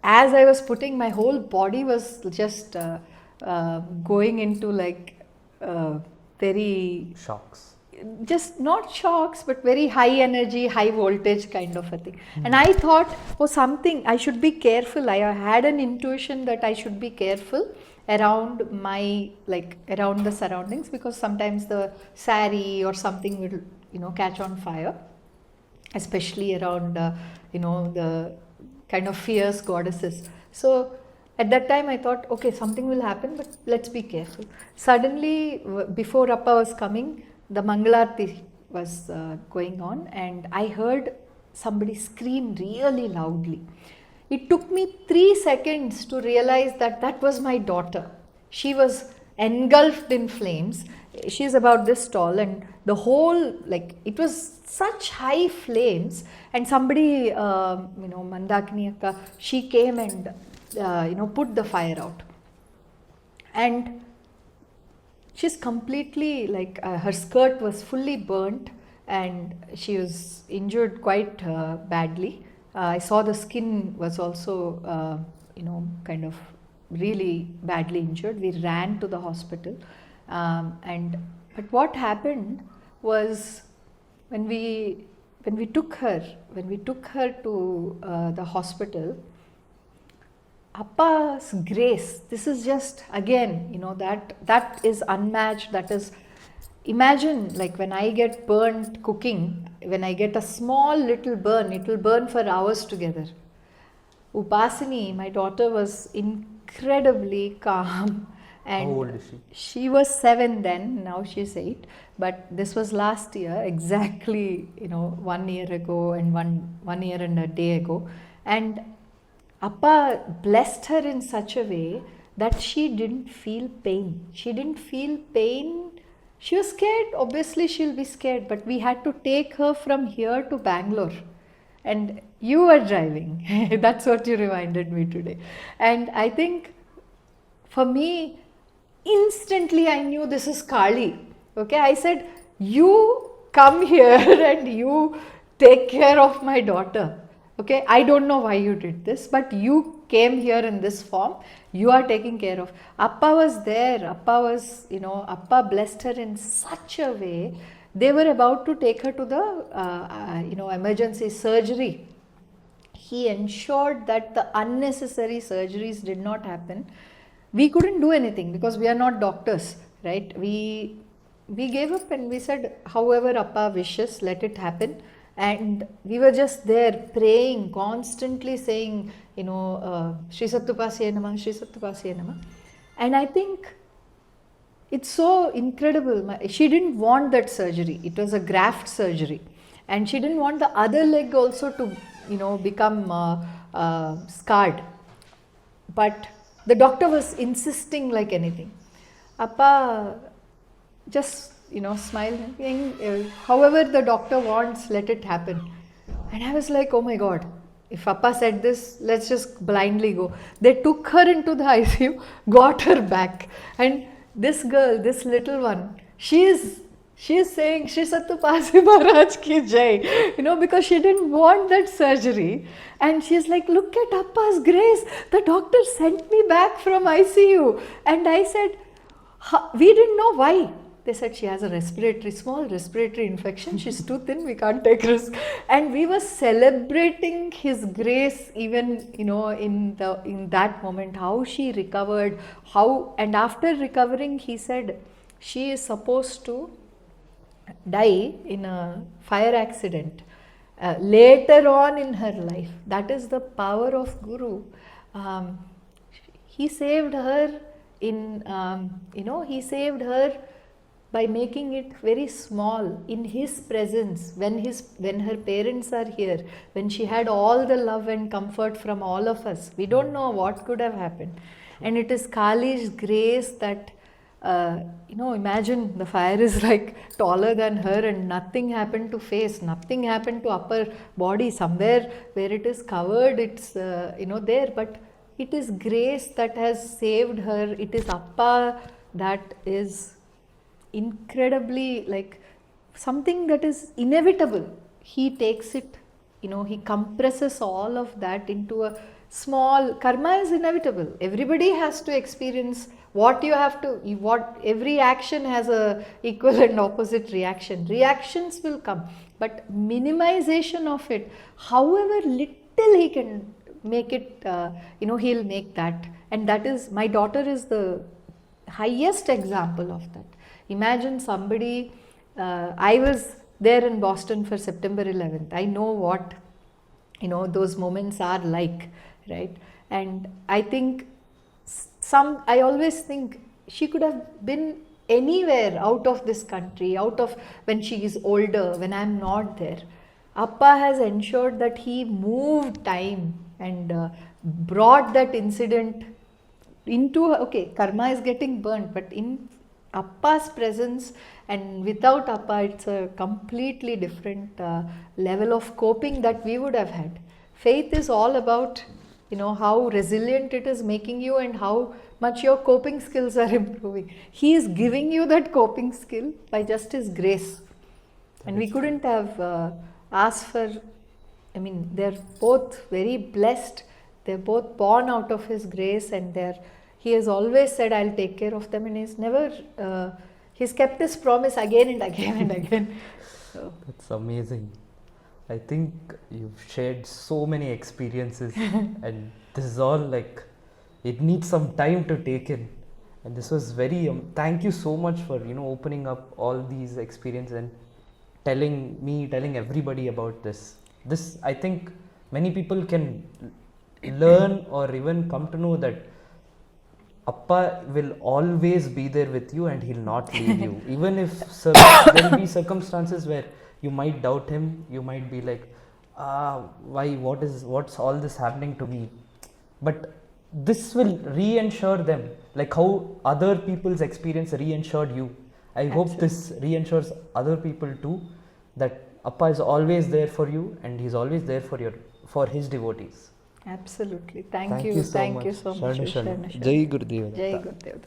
as I was putting, my whole body was just going into like very, Shocks. just not shocks, but very high energy, high voltage kind of a thing. And I thought, oh, something, I should be careful. I had an intuition that I should be careful around my, like around the surroundings, because sometimes the sari or something will, catch on fire, especially around, the kind of fierce goddesses. So at that time I thought, okay, something will happen, but let's be careful. Suddenly, before Appa was coming, the Mangalarti was going on, and I heard somebody scream really loudly. It took me 3 seconds to realize that that was my daughter. She was engulfed in flames. She's about this tall, and the whole, like, it was such high flames. And somebody, Mandakini Akka, she came and, put the fire out. And she's completely, like, her skirt was fully burnt, and she was injured quite badly. I saw the skin was also, kind of really badly injured. We ran to the hospital. But what happened was, when we took her to the hospital, Appa's grace, this is just, again, that is unmatched. That is, imagine, like, when I get burnt cooking, when I get a small little burn, it will burn for hours together. Upasini, my daughter, was incredibly calm. And how old is she? She was 7 then, now she's 8. But this was last year, exactly, 1 year ago, and one year and a day ago. And Appa blessed her in such a way that she didn't feel pain. She didn't feel pain. She was scared. Obviously, she'll be scared. But we had to take her from here to Bangalore. And you were driving. That's what you reminded me today. And I think, for me, instantly I knew this is Kali. Okay, I said, you come here and you take care of my daughter. Okay, I don't know why you did this, but you came here in this form. You are taking care of. Appa was there. Appa was, Appa blessed her in such a way. They were about to take her to the, emergency surgery. He ensured that the unnecessary surgeries did not happen. We couldn't do anything because we are not doctors, right? We gave up and we said, however Appa wishes, let it happen. And we were just there praying, constantly saying, SriSatUpasi Namah, SriSatUpasi Namah. And I think it's so incredible. She didn't want that surgery. It was a graft surgery. And she didn't want the other leg also to, become scarred. But the doctor was insisting like anything. Appa just, smiled and saying, however the doctor wants, let it happen. And I was like, oh my God, if Appa said this, let's just blindly go. They took her into the ICU, got her back. And this girl, this little one, she is saying, SriSatUpasi Maharaj ki jai, because she didn't want that surgery. And she's like, look at Appa's grace. The doctor sent me back from ICU. And I said, we didn't know why. They said she has a small respiratory infection. She's too thin, we can't take risk. And we were celebrating his grace even, in that moment, how she recovered, and after recovering, he said, she is supposed to die in a fire accident later on in her life. That is the power of Guru. He saved her he saved her by making it very small in his presence, when her parents are here, when she had all the love and comfort from all of us. We don't know what could have happened. And it is Kali's grace that Imagine the fire is like taller than her and nothing happened to face, nothing happened to upper body. Somewhere where it is covered, it's, there, but it is grace that has saved her. It is Appa that is incredibly like something that is inevitable. He takes it, he compresses all of that into a small. Karma is inevitable. Everybody has to experience what you have to, what every action has a equal and opposite reaction. Reactions will come, but minimization of it, however little he can make it, he'll make that. And that is, my daughter is the highest example of that. Imagine somebody, I was there in Boston for September 11th. I know what, those moments are like, right? And I think I always think she could have been anywhere out of this country, out of when she is older, when I'm not there. Appa has ensured that he moved time and brought that incident into, okay, karma is getting burnt, but in Appa's presence, and without Appa, it's a completely different level of coping that we would have had. Faith is all about, how resilient it is making you and how much your coping skills are improving. He is giving you that coping skill by just His grace. And we couldn't have asked for, they're both very blessed. They're both born out of His grace, and He has always said, I'll take care of them, and He's never, He's kept His promise again and again and again. So. That's amazing. I think you've shared so many experiences and this is all like, it needs some time to take in. And this was very, thank you so much for, opening up all these experiences and telling everybody about this. This, I think many people can learn or even come to know that Appa will always be there with you and He'll not leave you. Even if there will be circumstances where you might doubt Him, you might be like, why, what's all this happening to me? But this will reinsure them, like how other people's experience reinsured you. I hope this reinsures other people too, that Appa is always there for you and He's always there for His devotees. Absolutely. Thank you so much. Sharna. Jai Gurudev. Jai Gurudev.